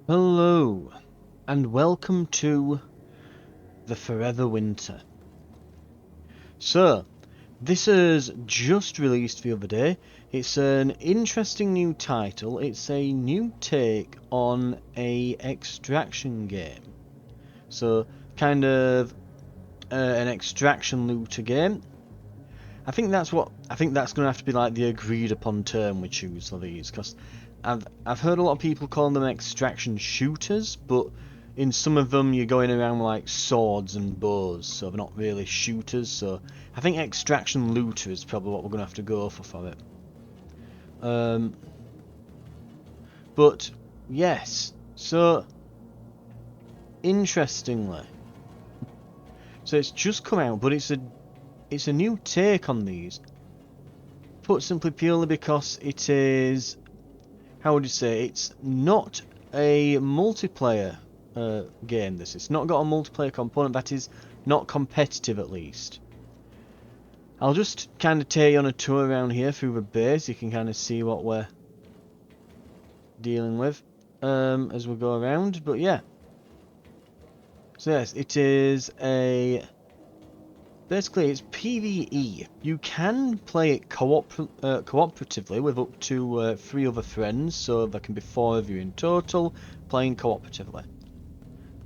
Hello, and welcome to the Forever Winter. So, this is just released the other day. It's an interesting new title. It's a new take on a extraction game. So, kind of an extraction looter game. I think that's going to have to be like the agreed upon term we choose for these, because I've heard a lot of people calling them extraction shooters, but in some of them you're going around with like swords and bows, so they're not really shooters. So I think extraction looter is probably what we're going to have to go for it. But yes, so interestingly, so it's just come out, but it's a new take on these. Put simply, purely because it is, how would you say, it's not a multiplayer game. It's not got a multiplayer component, that is not competitive at least. I'll just kind of take you on a tour around here through the base. You can kind of see what we're dealing with as we go around. But yeah, so yes, it is a, basically it's PvE. You can play it cooperatively with up to 3 other friends, so there can be 4 of you in total playing cooperatively.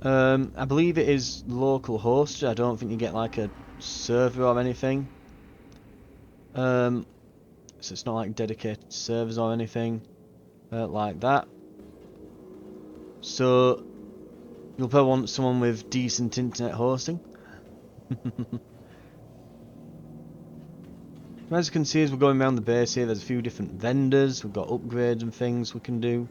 I believe it is local hosted. I don't think you get like a server or anything. So it's not like dedicated servers or anything like that. So you'll probably want someone with decent internet hosting. As you can see, as we're going around the base here, there's a few different vendors. We've got upgrades and things we can do.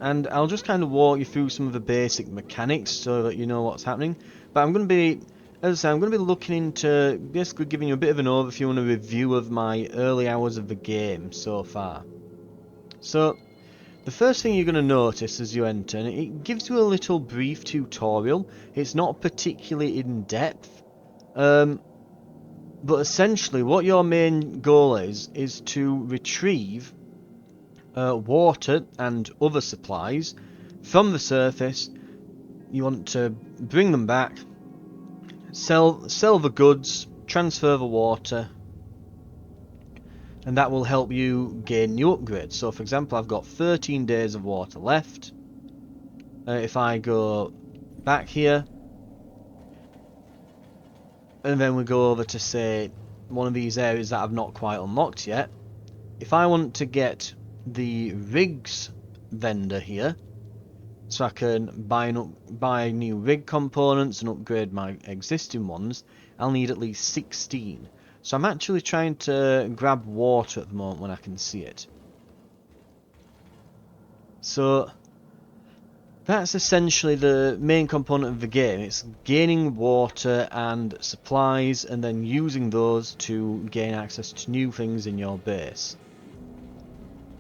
And I'll just kind of walk you through some of the basic mechanics so that you know what's happening. But I'm going to be, as I say, I'm going to be looking into basically giving you a bit of an overview and a review of my early hours of the game so far. So, the first thing you're going to notice as you enter, and it gives you a little brief tutorial. It's not particularly in depth, but essentially what your main goal is to retrieve water and other supplies from the surface. You want to bring them back, sell the goods, transfer the water, and that will help you gain new upgrades. So for example, I've got 13 days of water left. If I go back here, and then we go over to, say, one of these areas that I've not quite unlocked yet, if I want to get the rigs vendor here, so I can buy new rig components and upgrade my existing ones, I'll need at least 16. So I'm actually trying to grab water at the moment when I can see it. So that's essentially the main component of the game. It's gaining water and supplies and then using those to gain access to new things in your base.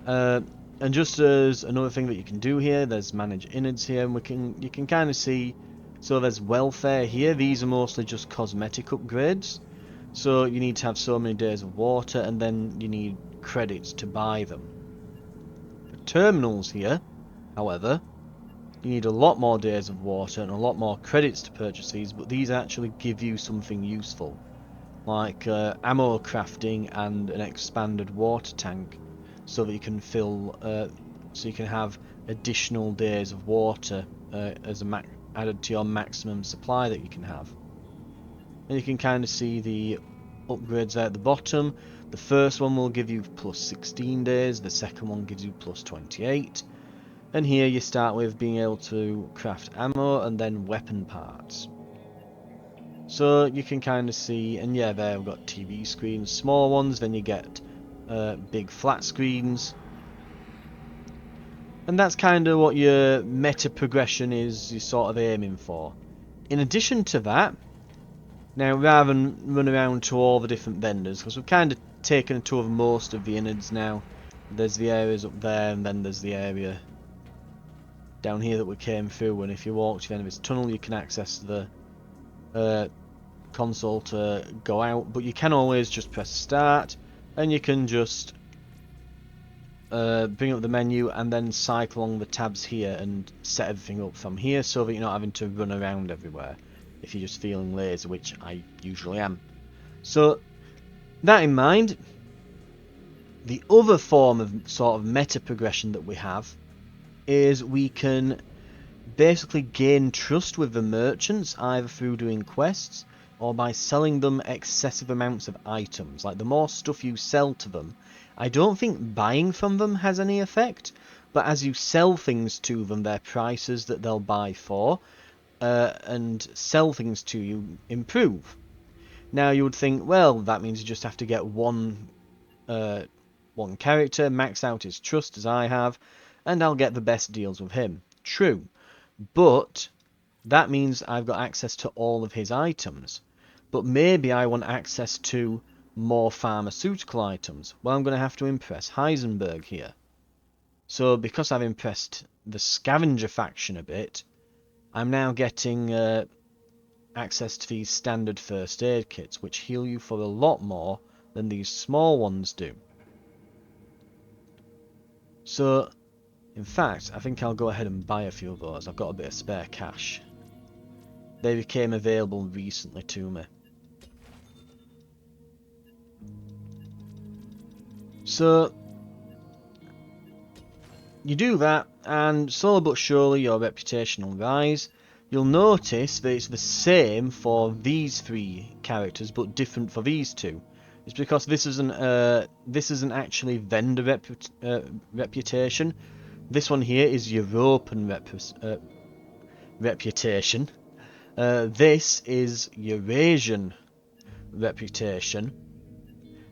And just as another thing that you can do here, there's manage innards here, and you can kind of see, so there's welfare here. These are mostly just cosmetic upgrades. So you need to have so many days of water, and then you need credits to buy them. The terminals here, however, you need a lot more days of water and a lot more credits to purchase these, but these actually give you something useful, like ammo crafting and an expanded water tank, so that you can fill, so you can have additional days of water as added to your maximum supply that you can have. And you can kind of see the upgrades there at the bottom. The first one will give you plus 16 days, the second one gives you plus 28. And here you start with being able to craft ammo and then weapon parts. So you can kind of see, and yeah, there we've got TV screens, small ones, then you get big flat screens. And that's kind of what your meta progression is, you're sort of aiming for. In addition to that, now rather than run around to all the different vendors, because we've kind of taken a tour of most of the innards now. There's the areas up there, and then there's the area down here that we came through, and if you walk to the end of this tunnel you can access the console to go out, but you can always just press start and you can just bring up the menu and then cycle along the tabs here and set everything up from here so that you're not having to run around everywhere if you're just feeling lazy, which I usually am. So, that in mind, the other form of sort of meta progression that we have is we can basically gain trust with the merchants either through doing quests or by selling them excessive amounts of items. Like, the more stuff you sell to them, I don't think buying from them has any effect, but as you sell things to them, their prices that they'll buy for and sell things to you improve. Now you would think, well, that means you just have to get one character, max out his trust as I have, and I'll get the best deals with him. True, but that means I've got access to all of his items. But maybe I want access to more pharmaceutical items. Well, I'm going to have to impress Heisenberg here. So because I've impressed the scavenger faction a bit, I'm now getting access to these standard first aid kits, which heal you for a lot more than these small ones do. So, in fact, I think I'll go ahead and buy a few of those. I've got a bit of spare cash. They became available recently to me. So, you do that, and slowly but surely your reputation will rise. You'll notice that it's the same for these three characters, but different for these two. It's because this isn't actually vendor reputation. This one here is European reputation. This is Eurasian reputation.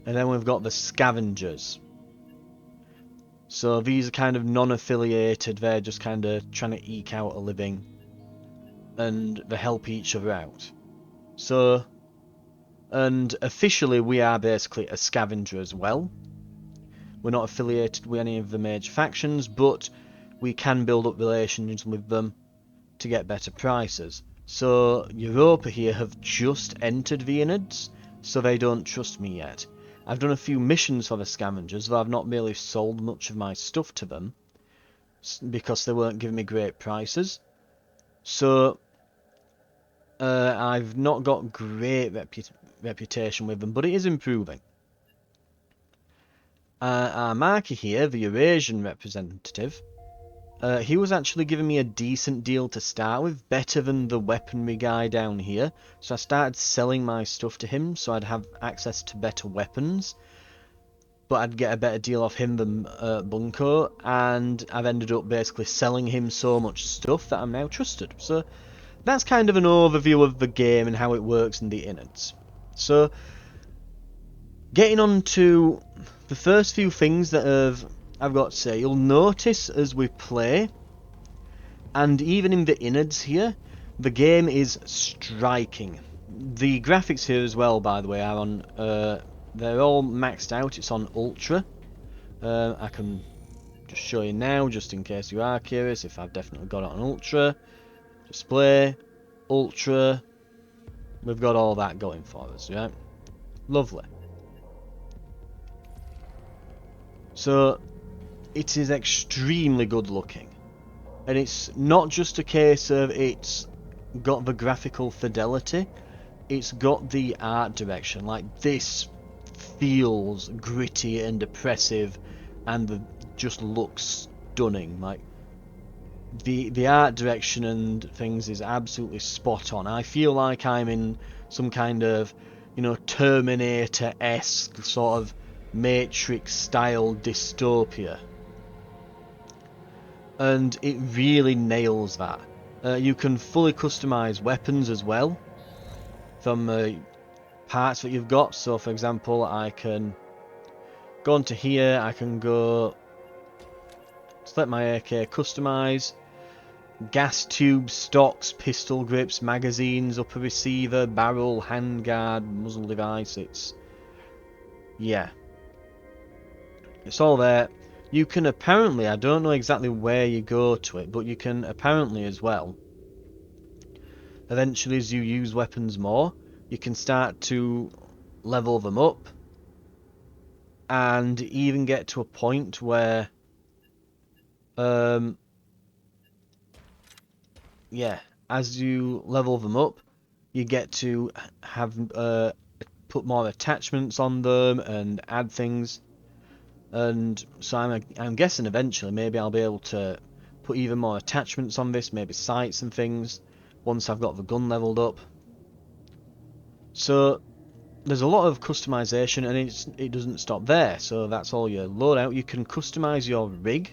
And then we've got the scavengers. So these are kind of non-affiliated, they're just kind of trying to eke out a living. And they help each other out. So, and officially we are basically a scavenger as well. We're not affiliated with any of the major factions, but we can build up relations with them to get better prices. So Europa here have just entered the Innards, so they don't trust me yet. I've done a few missions for the scavengers, though I've not really sold much of my stuff to them, because they weren't giving me great prices. So I've not got great reputation with them, but it is improving. Our marker here, the Eurasian representative, he was actually giving me a decent deal to start with, better than the weaponry guy down here. So I started selling my stuff to him so I'd have access to better weapons. But I'd get a better deal off him than Bunko, and I've ended up basically selling him so much stuff that I'm now trusted. So that's kind of an overview of the game and how it works in the innards. So, getting on to the first few things that I've got to say, you'll notice as we play, and even in the innards here, the game is striking. The graphics here as well, by the way, are on, they're all maxed out. It's on Ultra. I can just show you now, just in case you are curious, if I've definitely got it on Ultra. Display, Ultra, we've got all that going for us, right? Lovely. So, it is extremely good looking. And it's not just a case of it's got the graphical fidelity, it's got the art direction. Like, this feels gritty and oppressive, and just looks stunning. Like, the art direction and things is absolutely spot on. I feel like I'm in some kind of, you know, Terminator-esque sort of Matrix-style dystopia. And it really nails that. You can fully customize weapons as well from parts that you've got. So, for example, I can go onto here, I can go select my AK, customize, gas tubes, stocks, pistol grips, magazines, upper receiver, barrel, handguard, muzzle device. Yeah, it's all there. You can apparently, I don't know exactly where you go to it, but you can apparently as well, eventually as you use weapons more, you can start to level them up and even get to a point where Yeah, as you level them up, you get to have put more attachments on them and add things. And so I'm guessing eventually maybe I'll be able to put even more attachments on this, maybe sights and things, once I've got the gun leveled up. So there's a lot of customization, and it doesn't stop there. So that's all your loadout. You can customize your rig.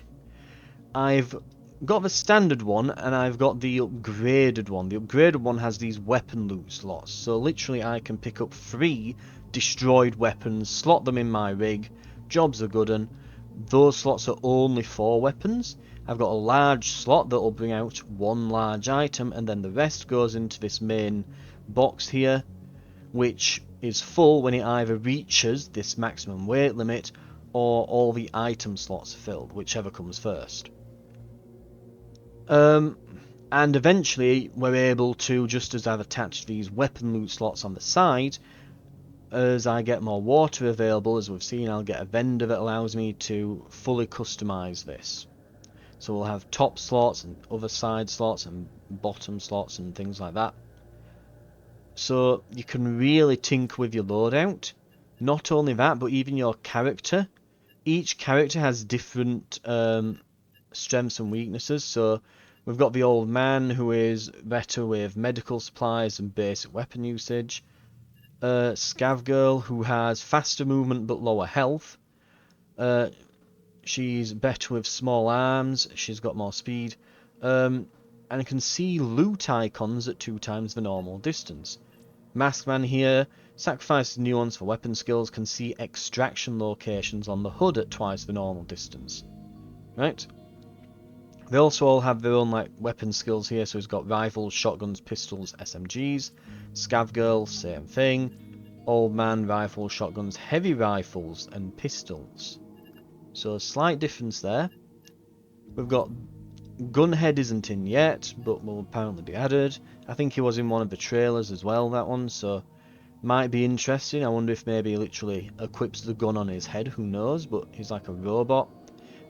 I've got the standard one, and I've got the upgraded one. The upgraded one has these weapon loot slots. So literally I can pick up 3 destroyed weapons, slot them in my rig. Jobs are good, and those slots are only for weapons. I've got a large slot that will bring out 1 large item, and then the rest goes into this main box here, which is full when it either reaches this maximum weight limit or all the item slots are filled, whichever comes first. And eventually we're able to, just as I've attached these weapon loot slots on the side, as I get more water available, as we've seen, I'll get a vendor that allows me to fully customize this. So we'll have top slots and other side slots and bottom slots and things like that. So you can really tinker with your loadout. Not only that, but even your character. Each character has different strengths and weaknesses. So we've got the old man, who is better with medical supplies and basic weapon usage. Scav girl, who has faster movement but lower health. She's better with small arms. She's got more speed. And I can see loot icons at 2 times the normal distance. Maskman here sacrifices nuance for weapon skills, can see extraction locations on the HUD at twice the normal distance. Right? They also all have their own weapon skills here, so he's got rifles, shotguns, pistols, SMGs. Scav girl, same thing. Old man, rifles, shotguns, heavy rifles, and pistols. So a slight difference there. We've got Gunhead isn't in yet, but will apparently be added. I think he was in one of the trailers as well, that one, so might be interesting. I wonder if maybe he literally equips the gun on his head, who knows, but he's like a robot.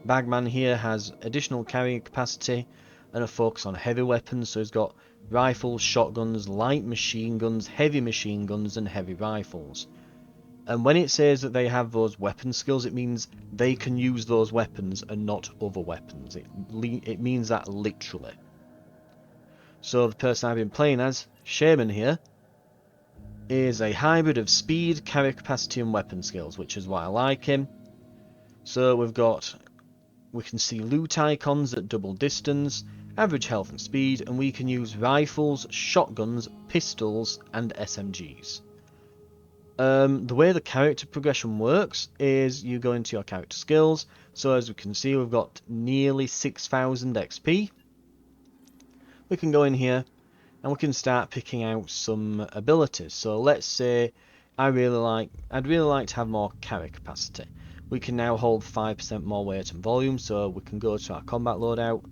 Bagman here has additional carrying capacity and a focus on heavy weapons, so he's got rifles, shotguns, light machine guns, heavy machine guns, and heavy rifles. And when it says that they have those weapon skills, it means they can use those weapons and not other weapons. It means that literally. So the person I've been playing as, Shaman here, is a hybrid of speed, carry capacity, and weapon skills, which is why I like him. So we can see loot icons at double distance, average health and speed, and we can use rifles, shotguns, pistols, and SMGs. The way the character progression works is you go into your character skills. So as we can see, we've got nearly 6,000 XP. We can go in here and we can start picking out some abilities. So let's say I'd really like to have more carry capacity. We can now hold 5% more weight and volume, so we can go to our combat loadout.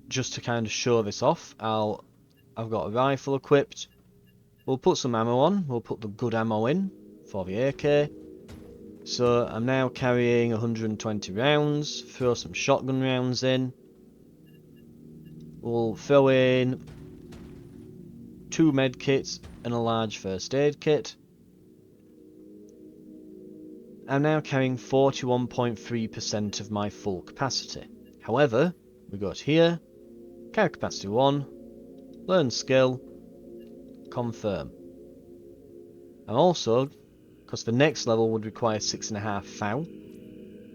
Just to kind of show this off, I've got a rifle equipped. We'll put some ammo on. We'll put the good ammo in for the AK. So I'm now carrying 120 rounds. Throw some shotgun rounds in. We'll throw in 2 med kits and a large first aid kit. I'm now carrying 41.3% of my full capacity. However, we go to here, carry capacity 1, learn skill, confirm. And also, because the next level would require 6.5 FOW,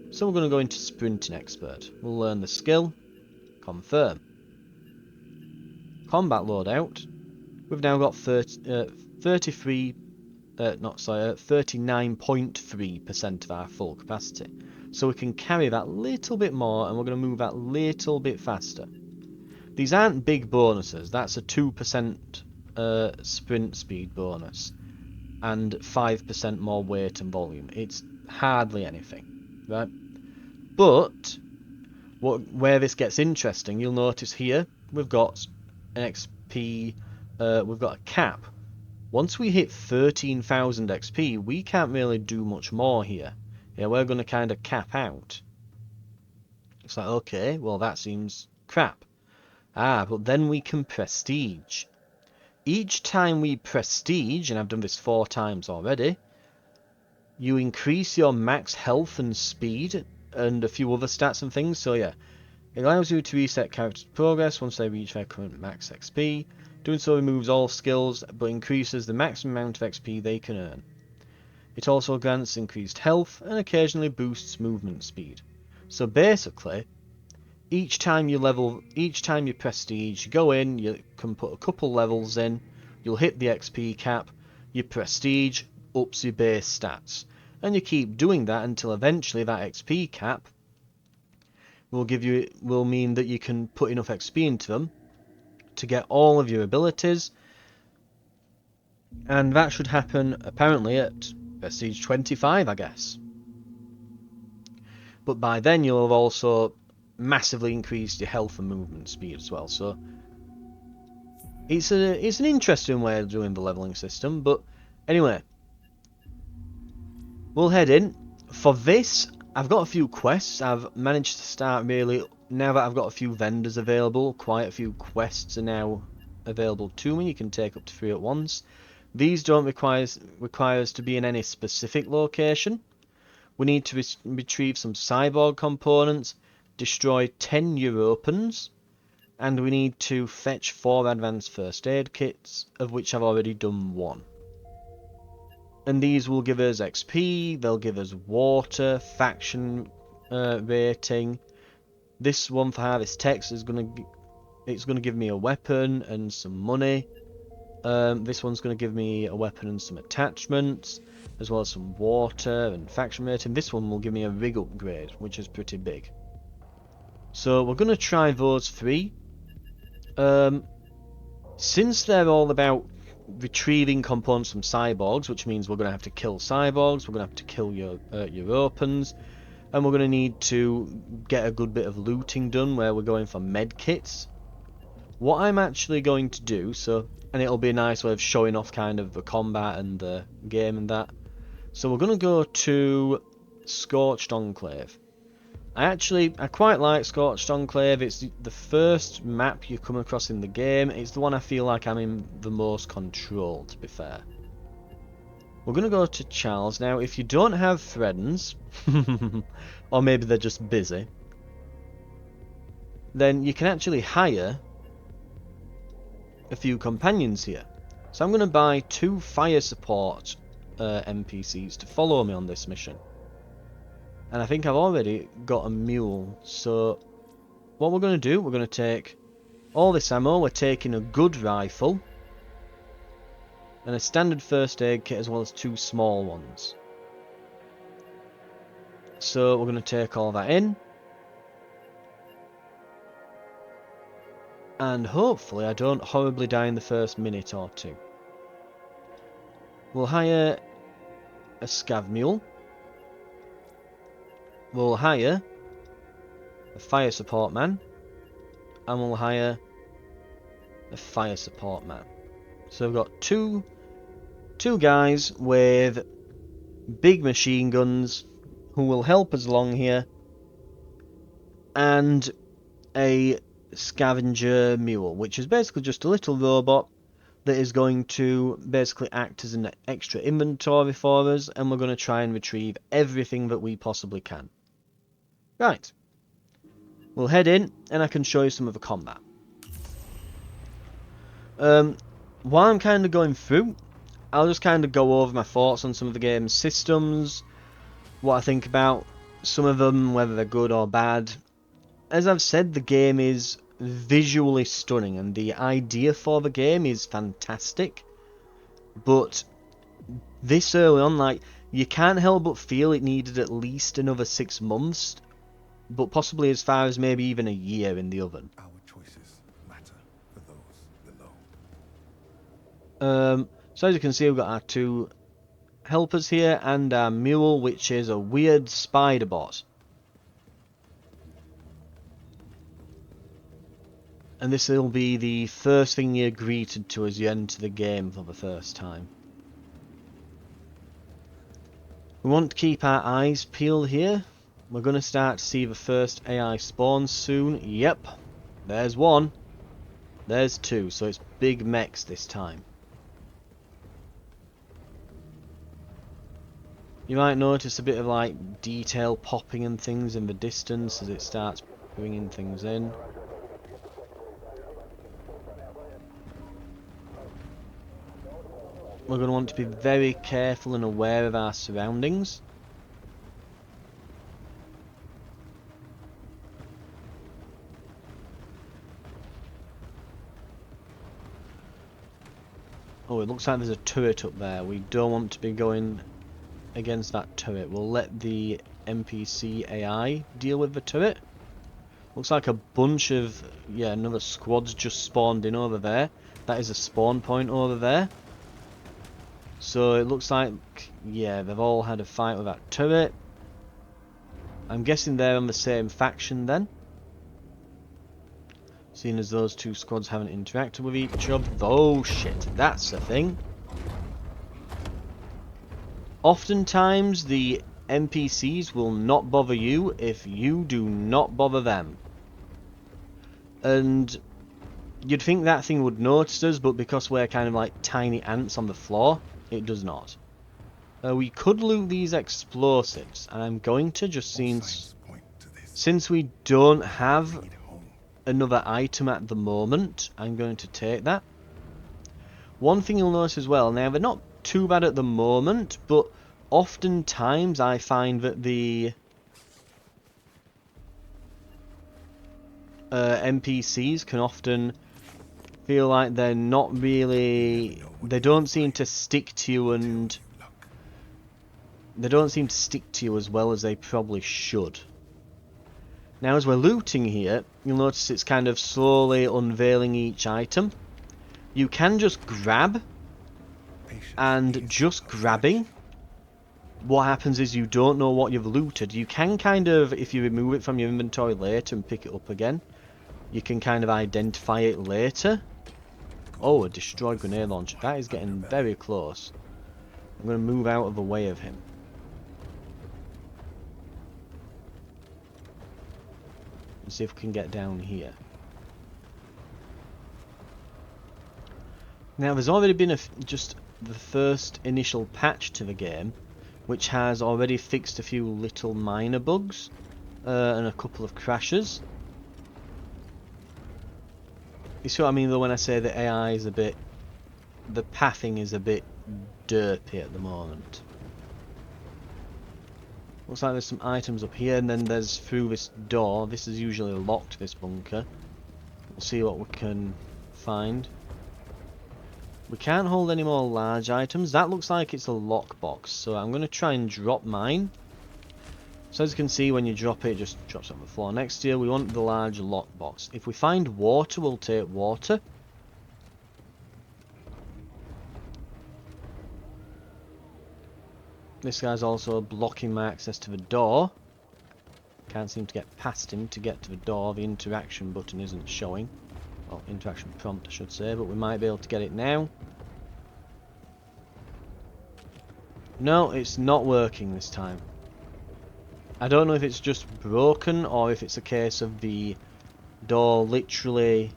so we're going to go into sprinting expert. We'll learn the skill, confirm. Combat loadout, we've now got 39.3% of our full capacity. So we can carry that little bit more, and we're going to move that little bit faster. These aren't big bonuses. That's a 2% sprint speed bonus and 5% more weight and volume. It's hardly anything, right? But where this gets interesting, you'll notice here we've got an XP, we've got a cap. Once we hit 13,000 XP, we can't really do much more here. Yeah, we're going to kind of cap out. It's like, okay, well that seems crap. Ah, but then we can prestige. Each time we prestige, and I've done this 4 times already, you increase your max health and speed and a few other stats and things. So yeah, it allows you to reset character's progress once they reach their current max XP. Doing so removes all skills, but increases the maximum amount of XP they can earn. It also grants increased health and occasionally boosts movement speed. So basically, each time you prestige, you go in, you can put a couple levels in, you'll hit the XP cap, your prestige ups your base stats. And you keep doing that until eventually that XP cap will mean that you can put enough XP into them to get all of your abilities, and that should happen apparently at Prestige 25, I guess. But by then you'll have also massively increased your health and movement speed as well, so it's an interesting way of doing the leveling system. But anyway, we'll head in. For this, I've got a few quests. I've managed to start really, now that I've got a few vendors available, quite a few quests are now available to me. You can take up to 3 at once. These don't require us to be in any specific location. We need to retrieve some cyborg components, destroy 10 Europans, and we need to fetch 4 advanced first aid kits, of which I've already done 1. And these will give us XP, they'll give us water, faction rating. This one for Harvest Text is gonna give me a weapon and some money. This one's going to give me a weapon and some attachments, as well as some water and faction rating. This one will give me a rig upgrade, which is pretty big. So we're going to try those 3. Since they're all about retrieving components from cyborgs, which means we're going to have to kill cyborgs, we're going to have to kill Europans, and we're going to need to get a good bit of looting done where we're going for med kits. What I'm actually going to do, and it'll be a nice way of showing off kind of the combat and the game and that. So we're going to go to Scorched Enclave. I quite like Scorched Enclave. It's the first map you come across in the game. It's the one I feel like I'm in the most control, to be fair. We're going to go to Charles. Now, if you don't have friends, or maybe they're just busy, then you can actually hire a few companions here. So I'm going to buy 2 fire support NPCs to follow me on this mission. And I think I've already got a mule. So what we're going to do, we're going to take all this ammo. We're taking a good rifle and a standard first aid kit, as well as 2 small ones. So we're going to take all that in. And hopefully I don't horribly die in the first minute or 2. We'll hire a scav mule. We'll hire a fire support man. And we'll hire a fire support man. So we've got two guys with big machine guns who will help us along here. And a scavenger mule, which is basically just a little robot that is going to basically act as an extra inventory for us, and we're going to try and retrieve everything that we possibly can. Right, we'll head in and I can show you some of the combat. While I'm kind of going through, I'll just kind of go over my thoughts on some of the game's systems, what I think about some of them, whether they're good or bad. As I've said, the game is visually stunning and the idea for the game is fantastic, but this early on, like, you can't help but feel it needed at least another 6 months, but possibly as far as maybe even a year in the oven. Our choices matter for those below. So as you can see, we've got our 2 helpers here and our mule, which is a weird spider bot. And this will be the first thing you're greeted to as you enter the game for the first time. We want to keep our eyes peeled here, We're going to start to see the first AI spawns soon. Yep, there's one. There's two, so it's big mechs this time. You might notice a bit of like detail popping and things in the distance as it starts bringing things in. We're going to want to be very careful and aware of our surroundings. Oh, it looks like there's a turret up there. We don't want to be going against that turret. We'll let the NPC AI deal with the turret. Looks like a bunch of, yeah, another squad's just spawned in over there. That is a spawn point over there. So it looks like, yeah, they've all had a fight with that turret. I'm guessing they're on the same faction then. Seeing as those two squads haven't interacted with each other. Oh shit, that's the thing. Oftentimes the NPCs will not bother you if you do not bother them. And you'd think that thing would notice us, but because we're kind of like tiny ants on the floor, it does not. We could loot these explosives, and I'm going to just since we don't have another item at the moment, I'm going to take that. One thing you'll notice as well, now they're not too bad at the moment, but oftentimes I find that the NPCs can often feel like they're not really, they don't seem to stick to you, and they don't seem to stick to you as well as they probably should. Now as we're looting here, you'll notice it's kind of slowly unveiling each item. You can just grab, and just grabbing, what happens is you don't know what you've looted. You can kind of, if you remove it from your inventory later and pick it up again, you can kind of identify it later. Oh, a destroyed grenade launcher. That is getting very close. I'm going to move out of the way of him. And see if we can get down here. Now, there's already been just the first initial patch to the game, which has already fixed a few little minor bugs and a couple of crashes. You see what I mean though when I say the AI is a bit, the pathing is a bit derpy at the moment. Looks like there's some items up here, and then there's through this door. This is usually locked, this bunker. We'll see what we can find. We can't hold any more large items. That looks like it's a lockbox, so I'm going to try and drop mine. So as you can see, when you drop it, it just drops on the floor. Next to you, we want the large lockbox. If we find water, we'll take water. This guy's also blocking my access to the door. Can't seem to get past him to get to the door. The interaction button isn't showing. Well, interaction prompt I should say, but we might be able to get it now. No, it's not working this time. I don't know if it's just broken or if it's a case of the door literally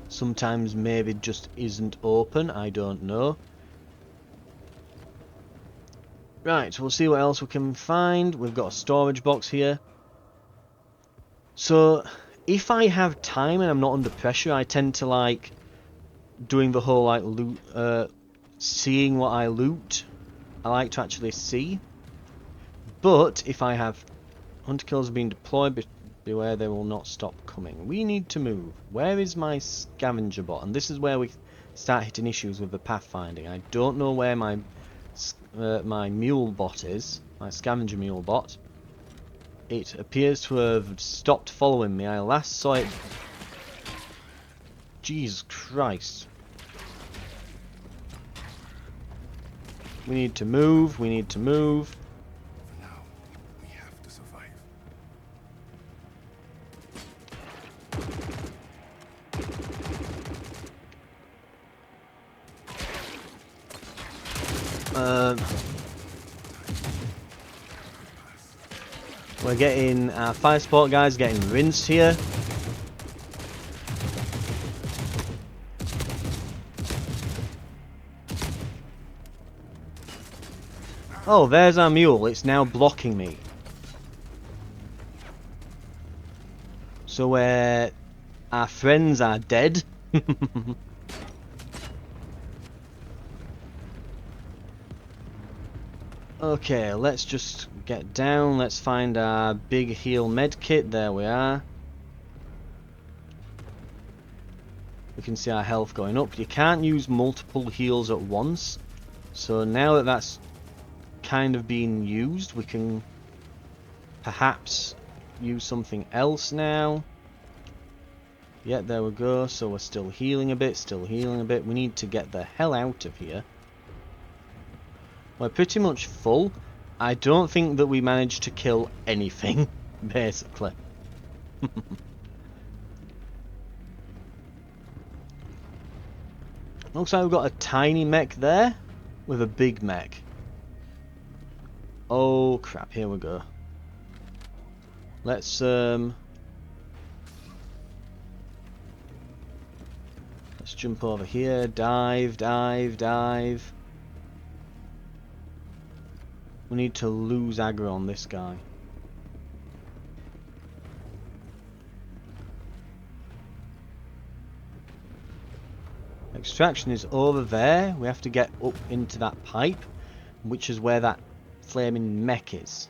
sometimes maybe just isn't open. I don't know. Right, we'll see what else we can find. We've got a storage box here. So, if I have time and I'm not under pressure, I tend to like doing the whole like loot, seeing what I loot. I like to actually see. But if I have hunter kills being deployed, beware they will not stop coming. We need to move. Where is my scavenger bot? And this is where we start hitting issues with the pathfinding. I don't know where my mule bot is, my scavenger mule bot. It appears to have stopped following me. I last saw it. Jesus Christ. We need to move, we need to move. For now, we have to survive. We're getting our fire support guys getting rinsed here. Oh, there's our mule. It's now blocking me. So our friends are dead. Okay, let's just get down. Let's find our big heal med kit. There we are. We can see our health going up. You can't use multiple heals at once. So now that that's kind of being used, we can perhaps use something else now. Yeah, there we go. So we're still healing a bit, still healing a bit. We need to get the hell out of here. We're pretty much full. I don't think that we managed to kill anything, basically. Looks like we've got a tiny mech there with a big mech. Oh crap, here we go. Let's jump over here, dive, dive, dive. We need to lose aggro on this guy. Extraction is over there. We have to get up into that pipe, which is where that flaming mech is.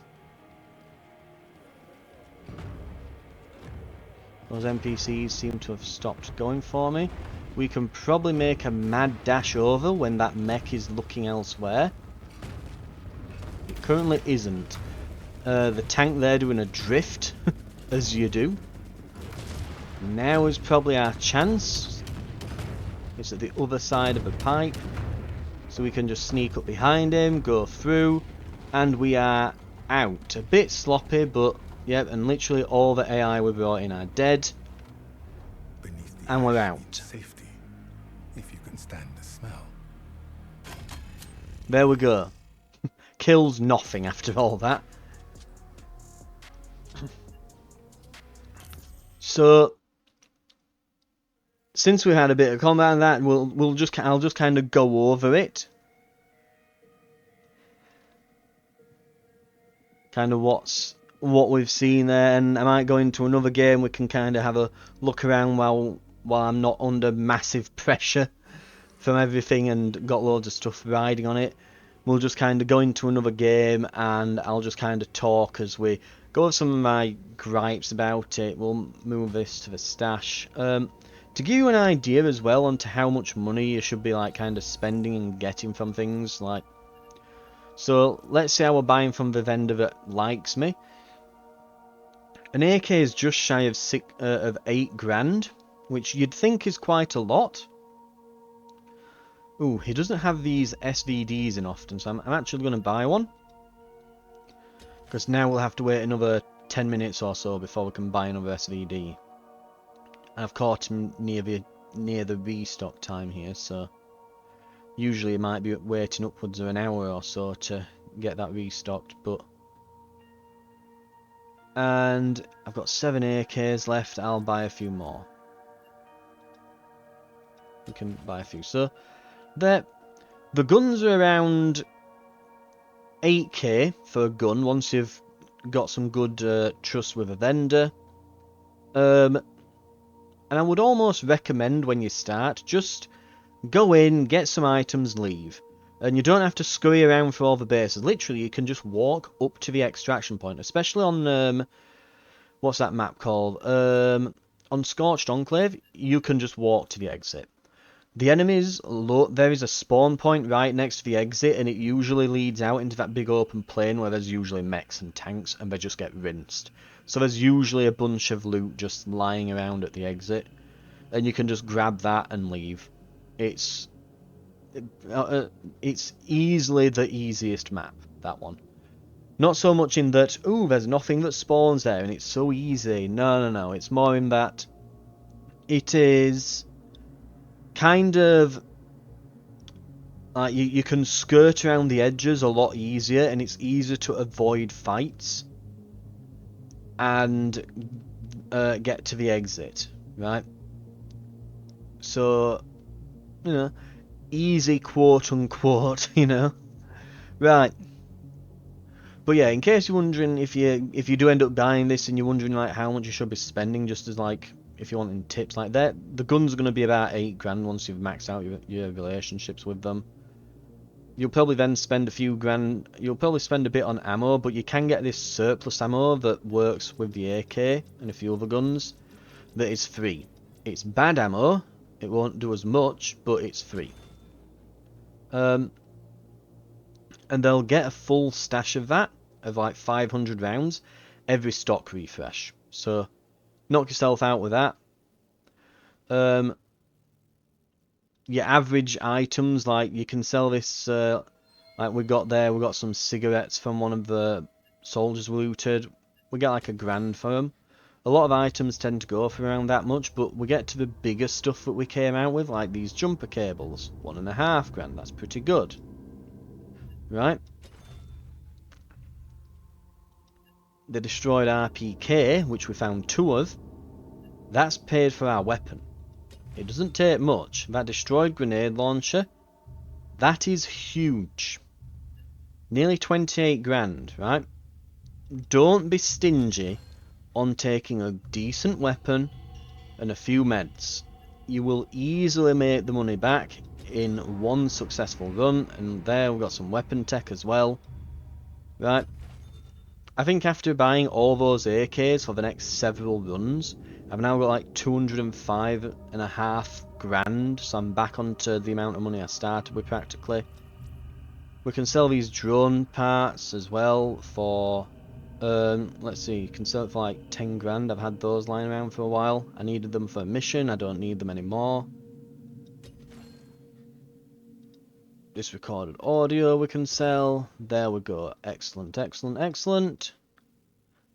Those NPCs seem to have stopped going for me. We can probably make a mad dash over when that mech is looking elsewhere. It currently isn't. The tank there doing a drift, as you do. Now is probably our chance. It's at the other side of the pipe. So we can just sneak up behind him, go through, and we are out. A bit sloppy, but yep, and literally all the AI we brought in are dead. And we're out. Safety, if you can stand the smell. There we go. Kills nothing after all that. So, since we had a bit of combat and that, I'll just kind of go over it. Kind of what we've seen there, and I might go into another game. We can kind of have a look around while I'm not under massive pressure from everything and got loads of stuff riding on it. We'll just kind of go into another game and I'll just kind of talk as we go over some of my gripes about it. We'll move this to the stash. To give you an idea as well onto how much money you should be like kind of spending and getting from things like. So let's say I were buying from the vendor that likes me. An AK is just shy of 8 grand, which you'd think is quite a lot. Ooh, he doesn't have these SVDs in often, so I'm actually going to buy one. Because now we'll have to wait another 10 minutes or so before we can buy another SVD. I've caught him near the restock time here, so usually it might be waiting upwards of an hour or so to get that restocked, but. And I've got 7 AKs left. I'll buy a few more. We can buy a few. So the guns are around 8k for a gun once you've got some good trust with a vendor. And I would almost recommend when you start, just go in, get some items, leave. And you don't have to scurry around for all the bases. Literally, you can just walk up to the extraction point, especially on, what's that map called? On Scorched Enclave, you can just walk to the exit. The enemies, there is a spawn point right next to the exit, and it usually leads out into that big open plain where there's usually mechs and tanks, and they just get rinsed. So there's usually a bunch of loot just lying around at the exit, and you can just grab that and leave. It's easily the easiest map, that one. Not so much in that, ooh, there's nothing that spawns there, and it's so easy. No. It's more in that it is kind of like you can skirt around the edges a lot easier, and it's easier to avoid fights. and get to the exit, right? So, you know, easy quote unquote, you know. Right. But yeah, in case you're wondering if you do end up buying this and you're wondering like how much you should be spending, just as like if you're wanting tips like that, the guns are going to be about 8 grand once you've maxed out your relationships with them. You'll probably then spend a few grand. You'll probably spend a bit on ammo, but you can get this surplus ammo that works with the AK and a few other guns. That is free. It's bad ammo. It won't do as much, but it's free. And they'll get a full stash of that, of like 500 rounds, every stock refresh. So knock yourself out with that. Your average items, like you can sell this, like we got some cigarettes from one of the soldiers we looted. We get like £1 for them. A lot of items tend to go for around that much, but we get to the bigger stuff that we came out with, like these jumper cables, £1.5 grand. That's pretty good, right? The destroyed RPK, which we found 2 of, that's paid for our weapon. It doesn't take much. That destroyed grenade launcher, that is huge. Nearly 28 grand, right? Don't be stingy on taking a decent weapon and a few meds. You will easily make the money back in one successful run, and there we've got some weapon tech as well, right? I think after buying all those AKs for the next several runs, I've now got like 205.5 grand, so I'm back onto the amount of money I started with practically. We can sell these drone parts as well for, let's see, you can sell it for like 10 grand. I've had those lying around for a while. I needed them for a mission, I don't need them anymore. This recorded audio we can sell. There we go. Excellent, excellent, excellent.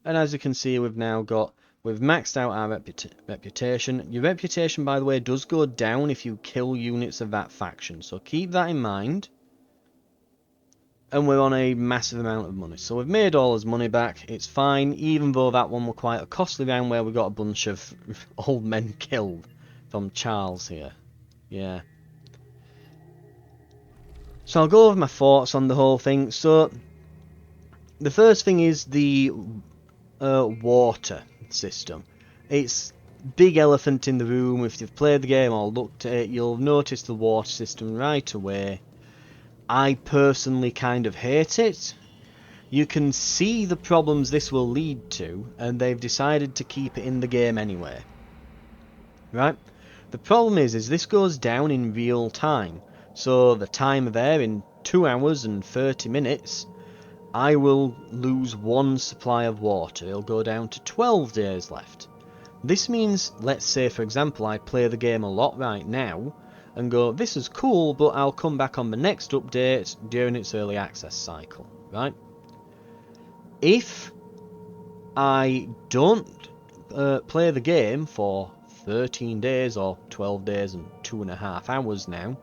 And as you can see, we've maxed out our reputation. Your reputation, by the way, does go down if you kill units of that faction, so keep that in mind. And we're on a massive amount of money, so we've made all his money back. It's fine, even though that one was quite a costly round where we got a bunch of old men killed from Charles here. Yeah. So I'll go over my thoughts on the whole thing. So the first thing is the water system. It's big elephant in the room. If you've played the game or looked at it, you'll notice the water system right away. I personally kind of hate it. You can see the problems this will lead to, and they've decided to keep it in the game anyway. Right? The problem is this goes down in real time. So the timer there, in 2 hours and 30 minutes, I will lose 1 supply of water. It'll go down to 12 days left. This means, let's say for example, I play the game a lot right now, and go, this is cool, but I'll come back on the next update during its early access cycle, right? If I don't play the game for 13 days or 12 days and 2.5 hours now,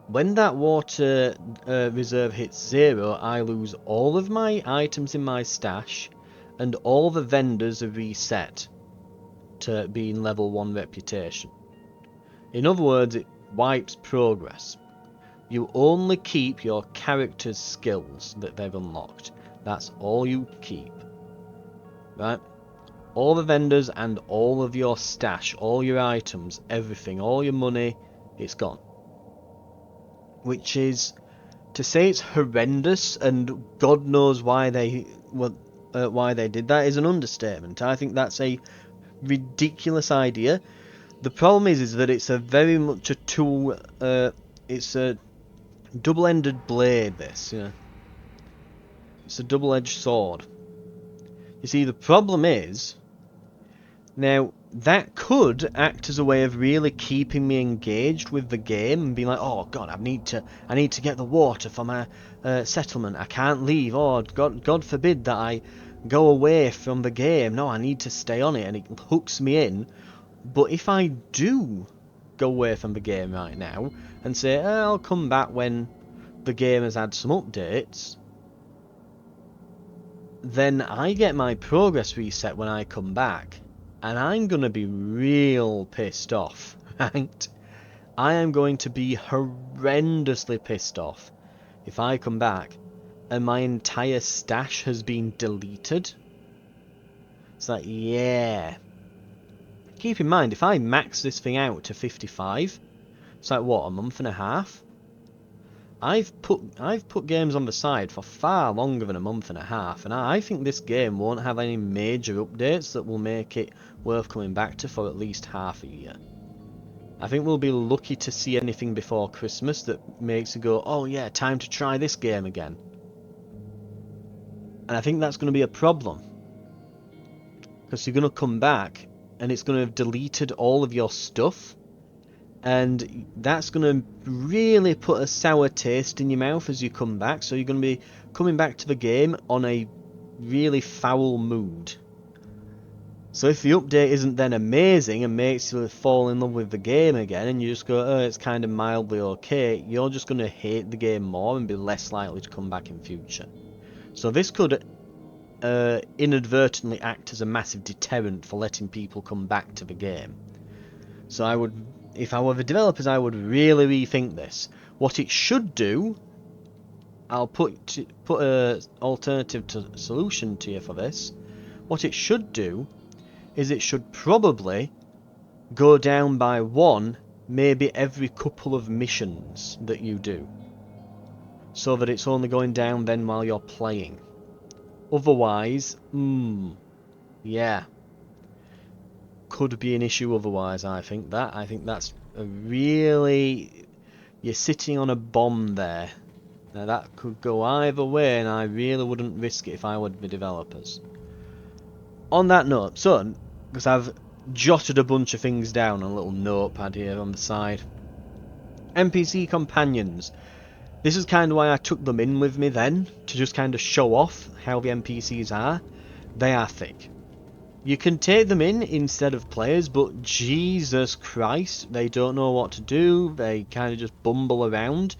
when that water reserve hits 0, I lose all of my items in my stash, and all the vendors are reset to being level 1 reputation. In other words, it wipes progress. You only keep your character's skills that they've unlocked. That's all you keep. Right? All the vendors and all of your stash, all your items, everything, all your money, it's gone. Which is, to say it's horrendous and God knows why they did that, is an understatement. I think that's a ridiculous idea. The problem is that it's a very much a tool. It's a double-ended blade. This, you know, it's a double-edged sword. You see, the problem is now that could act as a way of really keeping me engaged with the game and being like, oh god, I need to get the water for my settlement. I can't leave. Oh God forbid that I go away from the game. No, I need to stay on it, and it hooks me in. But if I do go away from the game right now and say, I'll come back when the game has had some updates, then I get my progress reset when I come back, and I'm gonna be real pissed off, right? I am going to be horrendously pissed off if I come back and my entire stash has been deleted. It's like, yeah. Keep in mind, if I max this thing out to 55, it's like, what, a month and a half? I've put games on the side for far longer than a month and a half, and I think this game won't have any major updates that will make it worth coming back to for at least half a year. I think we'll be lucky to see anything before Christmas that makes it go, oh yeah, time to try this game again. And I think that's going to be a problem. Because you're going to come back and it's going to have deleted all of your stuff. And that's going to really put a sour taste in your mouth as you come back. So you're going to be coming back to the game on a really foul mood. So if the update isn't then amazing and makes you fall in love with the game again, and you just go, oh, it's kind of mildly okay, you're just going to hate the game more and be less likely to come back in future. So this could inadvertently act as a massive deterrent for letting people come back to the game. So I would, if I were the developers, I would really rethink this. What it should do, I'll put a alternative solution to you for this. What it should do is it should probably go down by one, maybe every couple of missions that you do. So that it's only going down then while you're playing. Otherwise, yeah. Could be an issue otherwise, I think that's a really... You're sitting on a bomb there. Now that could go either way, and I really wouldn't risk it if I were the developers. On that note, so, because I've jotted a bunch of things down on a little notepad here on the side. NPC companions. This is kind of why I took them in with me then, to just kind of show off how the NPCs are. They are thick. You can take them in instead of players, but Jesus Christ, they don't know what to do. They kind of just bumble around.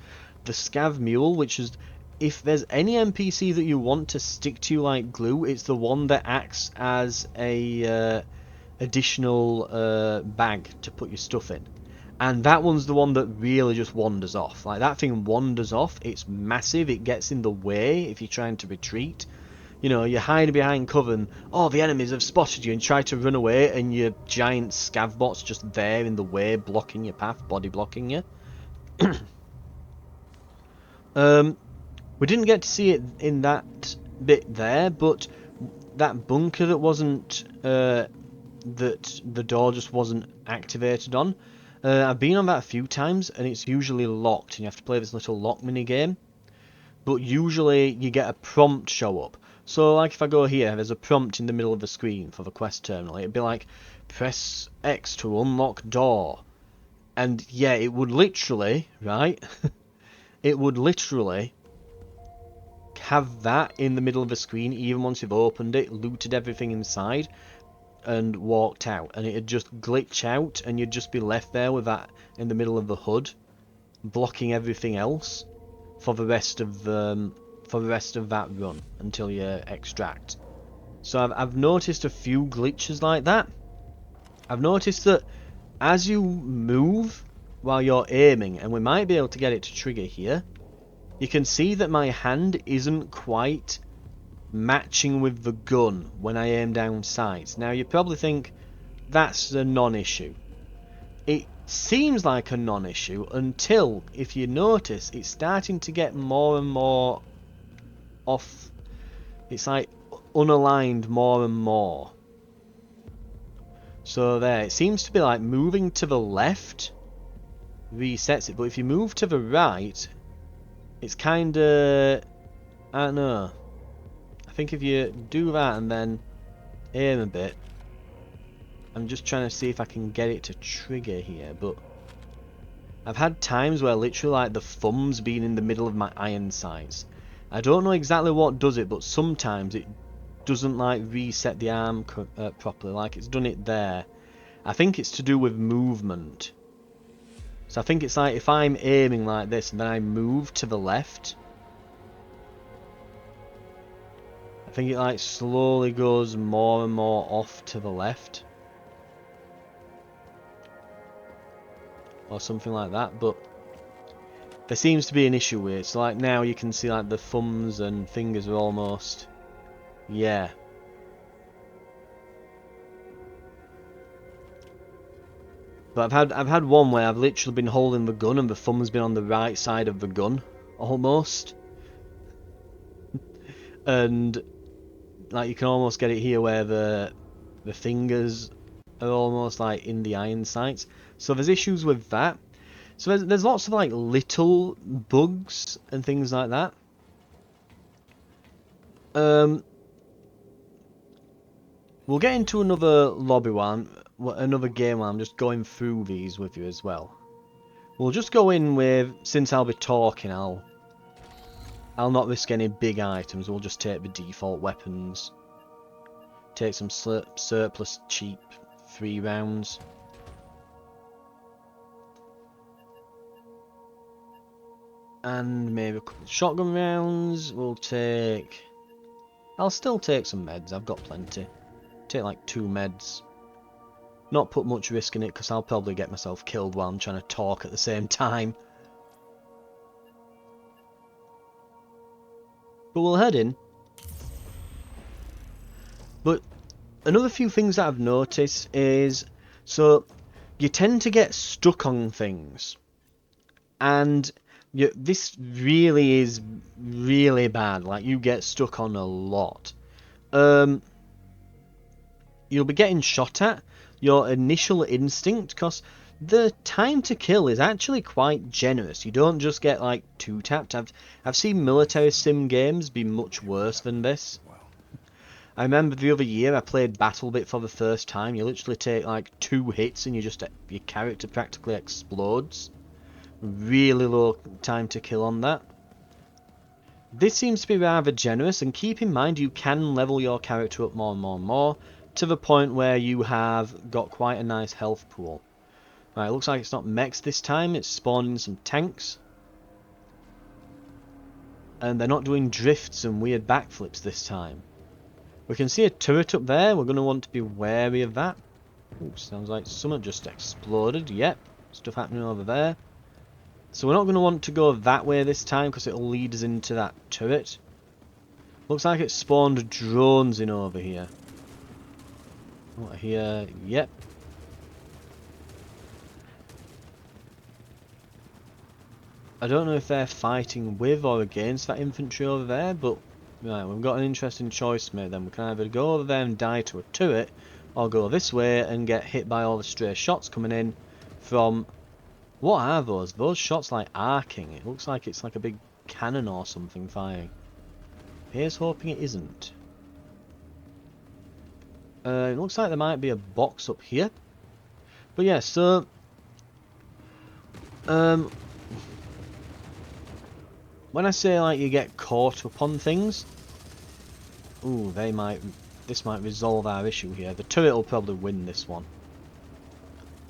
The Scav Mule, which is... If there's any NPC that you want to stick to like glue, it's the one that acts as a additional bag to put your stuff in. And that one's the one that really just wanders off. Like, that thing wanders off. It's massive. It gets in the way if you're trying to retreat. You know, you're hiding behind cover and, oh, the enemies have spotted you and try to run away, and your giant scav bot's just there in the way, blocking your path, body blocking you. We didn't get to see it in that bit there, but that bunker that wasn't, that the door just wasn't activated on, I've been on that a few times, and it's usually locked, and you have to play this little lock mini game. But usually you get a prompt show up. So like if I go here, there's a prompt in the middle of the screen for the quest terminal. It'd be like, press X to unlock door. And yeah, it would literally, right? It would literally have that in the middle of the screen, even once you've opened it, looted everything inside, and walked out. And it'd just glitch out, and you'd just be left there with that in the middle of the HUD, blocking everything else for the rest of that run until you extract. So I've noticed a few glitches like that. I've noticed that as you move while you're aiming, and we might be able to get it to trigger here, you can see that my hand isn't quite matching with the gun when I aim down sights. Now you probably think that's a non-issue. It seems like a non-issue until, if you notice, it's starting to get more and more off. It's like unaligned more and more. So there, it seems to be like moving to the left resets it, but if you move to the right, it's kind of, I don't know. I think if you do that and then aim a bit, I'm just trying to see if I can get it to trigger here, but I've had times where literally like the thumb's been in the middle of my iron sights. I don't know exactly what does it, but sometimes it doesn't like reset the arm properly, like it's done it there. I think it's to do with movement. So I think it's like if I'm aiming like this and then I move to the left, think it like slowly goes more and more off to the left. Or something like that, but there seems to be an issue with it. So like now you can see like the thumbs and fingers are almost, yeah. But I've had one where I've literally been holding the gun and the thumb's been on the right side of the gun, almost. And like you can almost get it here where the fingers are almost like in the iron sights. So there's issues with that. So there's lots of like little bugs and things like that. We'll get into another lobby one, another game while I'm just going through these with you as well. We'll just go in with, since I'll be talking, I'll not risk any big items. We'll just take the default weapons. Take some surplus cheap 3 rounds. And maybe a couple of shotgun rounds. We'll take... I'll still take some meds, I've got plenty. Take like 2 meds. Not put much risk in it because I'll probably get myself killed while I'm trying to talk at the same time. But we'll head in. But another few things that I've noticed is, so you tend to get stuck on things. And this really is really bad. Like, you get stuck on a lot. You'll be getting shot at. Your initial instinct, because the time to kill is actually quite generous. You don't just get like 2-tapped. I've seen military sim games be much worse than this. I remember the other year I played BattleBit for the first time. You literally take like 2 hits and your character practically explodes. Really low time to kill on that. This seems to be rather generous, and keep in mind you can level your character up more and more and more to the point where you have got quite a nice health pool. Right, it looks like it's not mechs this time, it's spawning some tanks. And they're not doing drifts and weird backflips this time. We can see a turret up there, we're going to want to be wary of that. Ooh, sounds like something just exploded, yep, stuff happening over there. So we're not going to want to go that way this time because it'll lead us into that turret. Looks like it spawned drones in over here. What here? Yep. I don't know if they're fighting with or against that infantry over there, but right, we've got an interesting choice to make then. We can either go over there and die to a turret, or go this way and get hit by all the stray shots coming in from... What are those? Those shots like arcing. It looks like it's like a big cannon or something firing. Here's hoping it isn't. It looks like there might be a box up here. But yeah, so... when I say like you get caught up on things... Ooh, this might resolve our issue here. The turret will probably win this one.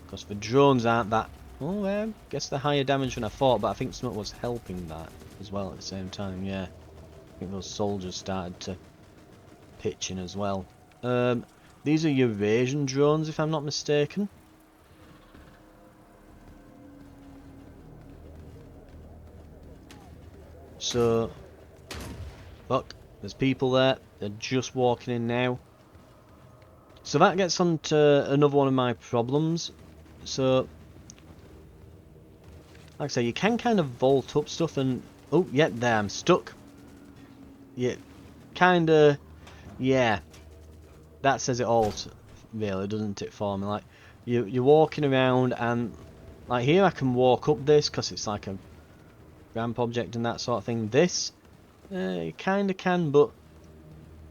Because the drones aren't that... Oh, I guess they're higher damage than I thought, but I think something was helping that as well at the same time, yeah. I think those soldiers started to pitch in as well. These are Eurasian drones, if I'm not mistaken. So, look, there's people there. They're just walking in now. So that gets on to another one of my problems. So, like I say, you can kind of vault up stuff and... Oh, yeah, there, I'm stuck. Yeah, kinda... Yeah. That says it all, really, doesn't it, for me? Like, you're walking around and... Like, here I can walk up this, because it's like a ramp object and that sort of thing. This, you kinda can, but...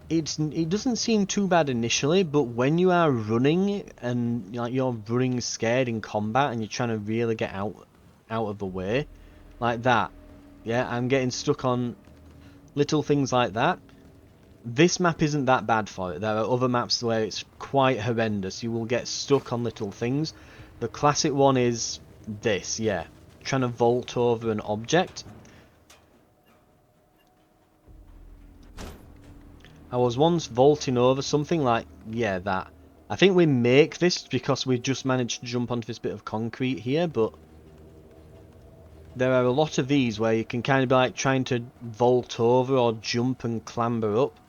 It doesn't seem too bad initially, but when you are running, and like you're running scared in combat, and you're trying to really get out of the way, like that, yeah, I'm getting stuck on little things like that. This map isn't that bad for it. There are other maps where it's quite horrendous. You will get stuck on little things. The classic one is this, yeah, trying to vault over an object. I was once vaulting over something like, yeah, that. I think we make this because we just managed to jump onto this bit of concrete here, but there are a lot of these where you can kind of be like trying to vault over or jump and clamber up,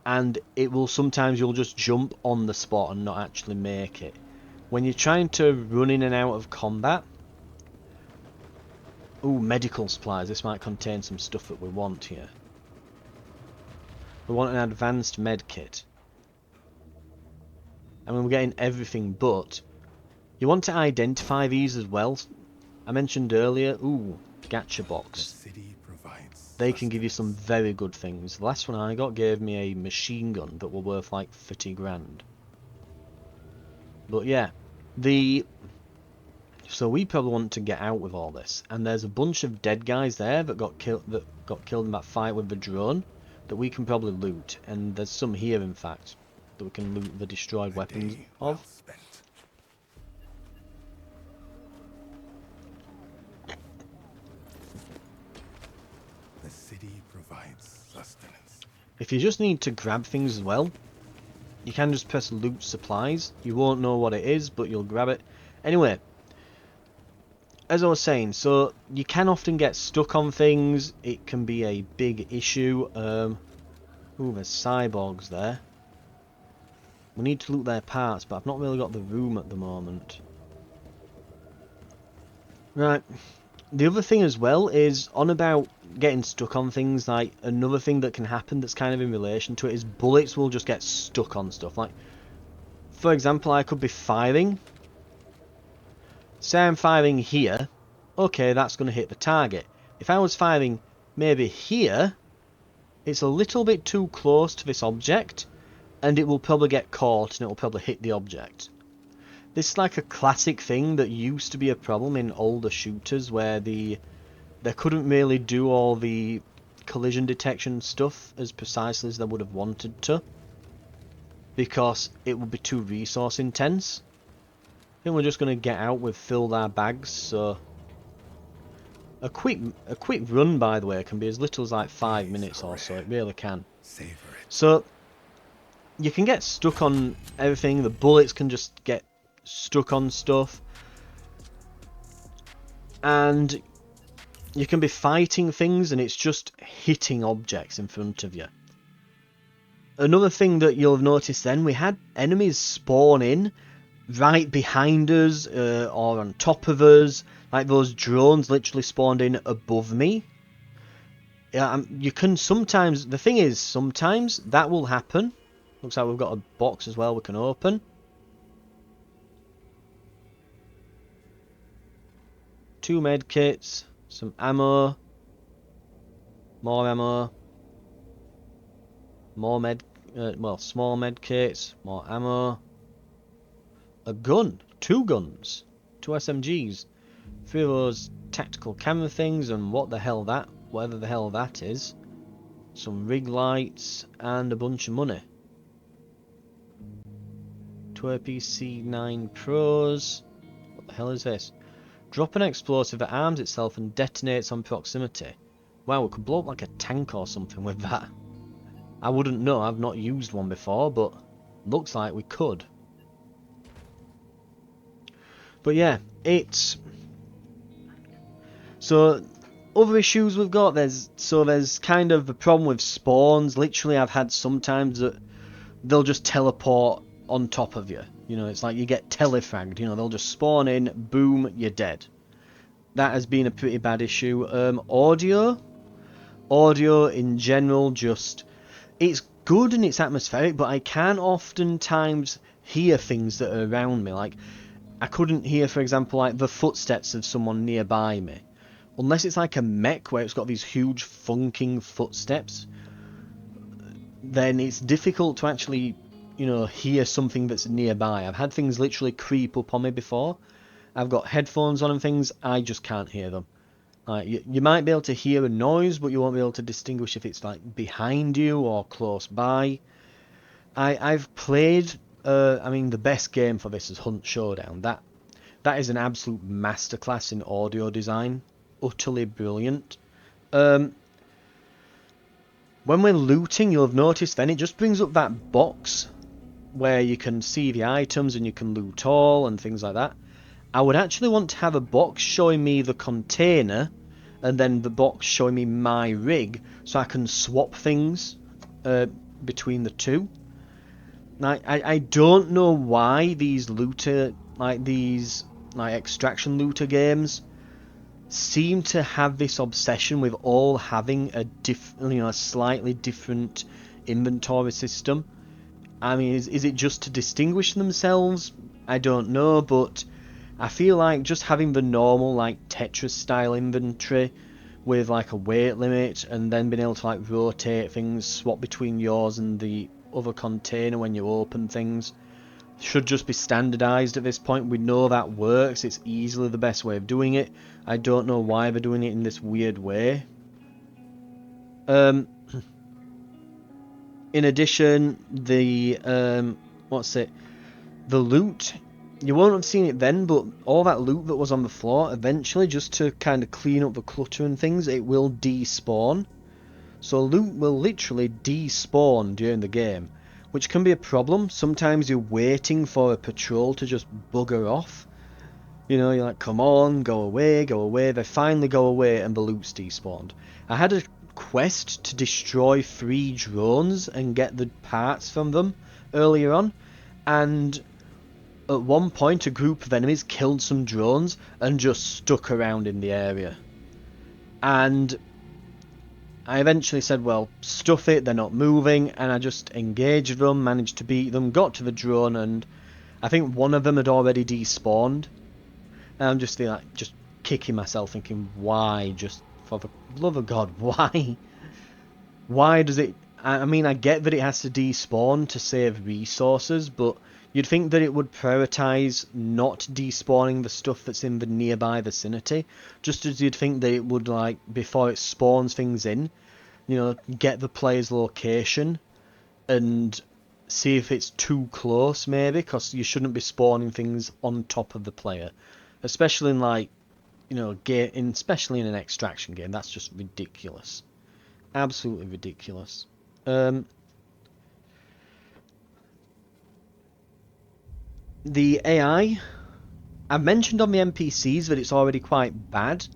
and it will sometimes you'll just jump on the spot and not actually make it. When you're trying to run in and out of combat... Ooh, medical supplies. This might contain some stuff that we want here. We want an advanced med kit. I mean, we're getting everything, but you want to identify these as well. I mentioned earlier, ooh, gacha box. They can give you some very good things. The last one I got gave me a machine gun that were worth like 30 grand. But yeah, so we probably want to get out with all this, and there's a bunch of dead guys there that got killed in that fight with the drone that we can probably loot, and there's some here in fact that we can loot the destroyed weapons of. The city provides sustenance. If you just need to grab things as well, you can just press loot supplies. You won't know what it is, but you'll grab it. Anyway, as I was saying, so you can often get stuck on things. It can be a big issue. Ooh, there's cyborgs there. We need to loot their parts, but I've not really got the room at the moment. Right. The other thing as well is, on about getting stuck on things, like, another thing that can happen that's kind of in relation to it is bullets will just get stuck on stuff. Like, for example, I could be firing. Say I'm firing here. Okay, that's going to hit the target. If I was firing maybe here, it's a little bit too close to this object, and it will probably get caught and it will probably hit the object. This is like a classic thing that used to be a problem in older shooters where they couldn't really do all the collision detection stuff as precisely as they would have wanted to, because it would be too resource intense. I think we're just going to get out. We've filled our bags, so a quick run, by the way, can be as little as like 5 minutes or so. It really can. So you can get stuck on everything. The bullets can just get stuck on stuff, and you can be fighting things and it's just hitting objects in front of you. Another thing that you'll have noticed then, we had enemies spawn in right behind us or on top of us. Like those drones literally spawned in above me. Yeah, you can sometimes... The thing is, sometimes that will happen. Looks like we've got a box as well we can open. Two med kits, some ammo, more ammo, more small med kits, more ammo, a gun, 2 guns, 2 SMGs, 3 of those tactical camera things, and whatever the hell that is, some rig lights, and a bunch of money. 2 APC 9 Pros. What the hell is this? Drop an explosive that arms itself and detonates on proximity. Wow, we could blow up like a tank or something with that. I wouldn't know, I've not used one before, but looks like we could. But yeah, it's... So, other issues we've got, there's kind of a problem with spawns. Literally, I've had sometimes that they'll just teleport on top of you. You know, it's like you get telefragged, you know, they'll just spawn in, boom, you're dead. That has been a pretty bad issue. Audio in general, just... It's good and it's atmospheric, but I can oftentimes hear things that are around me. Like, I couldn't hear, for example, like the footsteps of someone nearby me. Unless it's like a mech where it's got these huge funking footsteps, then it's difficult to actually, you know, hear something that's nearby. I've had things literally creep up on me before. I've got headphones on and things, I just can't hear them. Like, you might be able to hear a noise, but you won't be able to distinguish if it's like behind you or close by. I've played, I mean, the best game for this is Hunt Showdown. That is an absolute masterclass in audio design. Utterly brilliant. when we're looting, you'll have noticed then it just brings up that box where you can see the items and you can loot all and things like that. I would actually want to have a box showing me the container and then the box showing me my rig so I can swap things between the two. I don't know why these looter, these extraction looter games seem to have this obsession with all having a slightly different inventory system. I mean, is it just to distinguish themselves? I don't know, but I feel like just having the normal Tetris style inventory with a weight limit and then being able to rotate things, swap between yours and the other container when you open things should just be standardized at this point. We know that works. It's easily the best way of doing it. I don't know why they're doing it in this weird way. In addition, the the loot, you won't have seen it then, but all that loot that was on the floor, eventually, just to kind of clean up the clutter and things, it will despawn. So loot will literally despawn during the game, which can be a problem. Sometimes you're waiting for a patrol to just bugger off. You know, you're like, come on, go away, go away. They finally go away and the loot's despawned. I had a quest to destroy 3 drones and get the parts from them earlier on, and at one point a group of enemies killed some drones and just stuck around in the area. And I eventually said, well, stuff it, they're not moving, and I just engaged them, managed to beat them, got to the drone, and I think one of them had already despawned. And I'm just just kicking myself, thinking, why? Just for the love of God, why? Why does it? I mean, I get that it has to despawn to save resources, but you'd think that it would prioritize not despawning the stuff that's in the nearby vicinity, just as you'd think that it would, before it spawns things in, get the player's location and see if it's too close, maybe, because you shouldn't be spawning things on top of the player, especially in especially in an extraction game. That's just ridiculous, absolutely ridiculous. The AI, I've mentioned on the NPCs that it's already quite bad,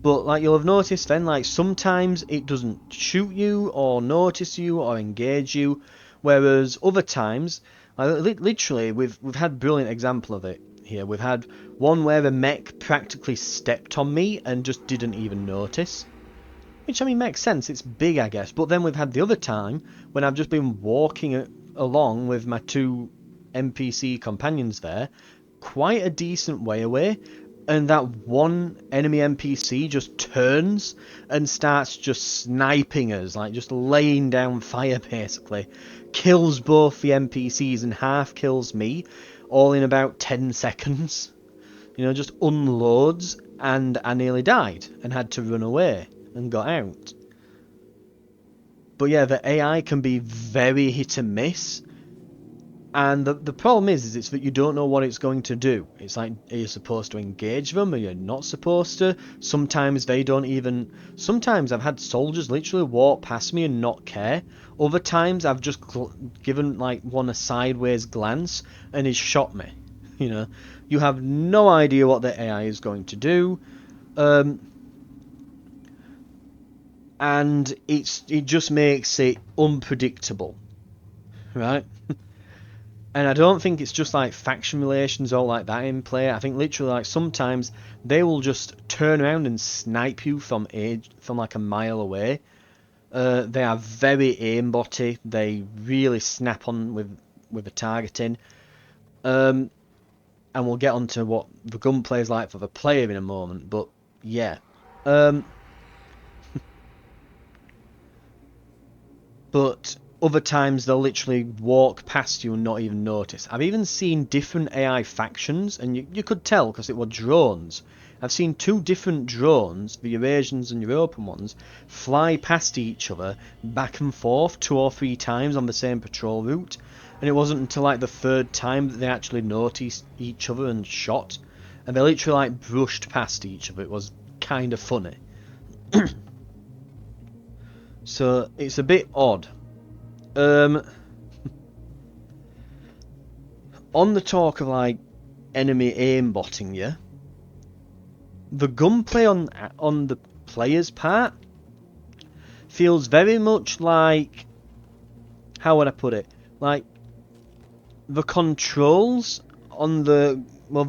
but you'll have noticed then, sometimes it doesn't shoot you or notice you or engage you, whereas other times, literally, we've had brilliant example of it here. We've had one where a mech practically stepped on me and just didn't even notice. Which, I mean, makes sense, it's big, I guess. But then we've had the other time when I've just been walking along with my 2 NPC companions there, quite a decent way away, and that one enemy NPC just turns and starts just sniping us, just laying down fire, basically. Kills both the NPCs and half kills me, all in about 10 seconds. Just unloads, and I nearly died and had to run away and got out. But yeah, the AI can be very hit and miss, and the problem is it's that you don't know what it's going to do. It's are you supposed to engage them, are you not supposed to? Sometimes they don't even... Sometimes I've had soldiers literally walk past me and not care. Other times I've just given one a sideways glance and he's shot me. You have no idea what the AI is going to do. And it just makes it unpredictable, right? And I don't think it's just faction relations or that in play. I think literally sometimes they will just turn around and snipe you from a mile away. They are very aimbotty. They really snap on with the targeting. And we'll get onto what the gunplay is like for the player in a moment. But yeah. But other times they'll literally walk past you and not even notice. I've even seen different AI factions, and you could tell because it were drones. I've seen 2 different drones, the Eurasians and European ones, fly past each other, back and forth 2 or 3 times on the same patrol route, and it wasn't until the 3rd time that they actually noticed each other and shot, and they literally brushed past each other. It was kind of funny. So it's a bit odd. On the talk of like enemy aimbotting you, the gunplay on the player's part feels very much like, how would I put it? Like the controls on the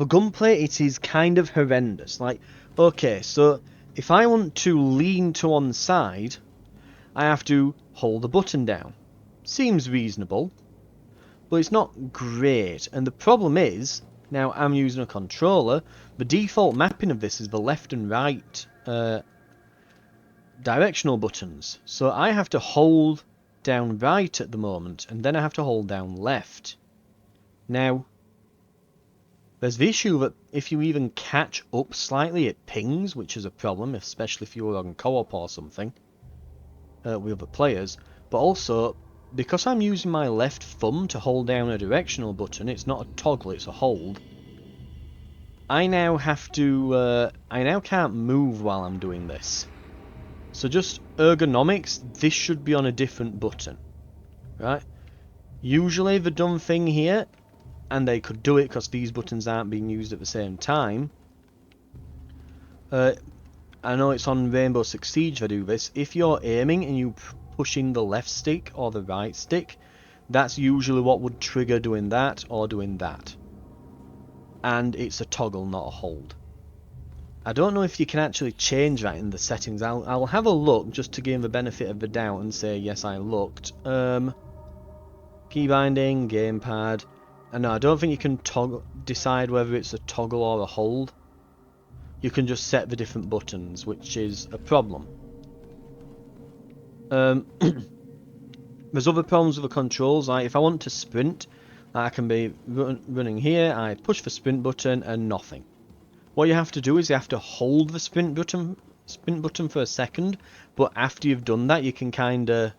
gunplay, it is kind of horrendous. Like, okay, so if I want to lean to one side, I have to hold the button down. Seems reasonable, but it's not great. And the problem is, now I'm using a controller, the default mapping of this is the left and right directional buttons. So I have to hold down right at the moment, and then I have to hold down left. Now, there's the issue that if you even catch up slightly, it pings, which is a problem, especially if you're on co-op or something with other players. But also, because I'm using my left thumb to hold down a directional button, it's not a toggle, it's a hold. I now have to, I now can't move while I'm doing this. So just ergonomics, this should be on a different button, right? Usually the dumb thing here, and they could do it because these buttons aren't being used at the same time. I know it's on Rainbow Six Siege they do this. If you're aiming and you pushing the left stick or the right stick, that's usually what would trigger doing that or doing that. And it's a toggle, not a hold. I don't know if you can actually change that in the settings. I'll have a look just to give the benefit of the doubt and say yes, I looked. Key binding, gamepad. And no, I don't think you can decide whether it's a toggle or a hold. You can just set the different buttons, which is a problem. There's other problems with the controls. Like if I want to sprint, I can be running here. I push the sprint button and nothing. What you have to do is you have to hold the sprint button for a second. But after you've done that, you can kind of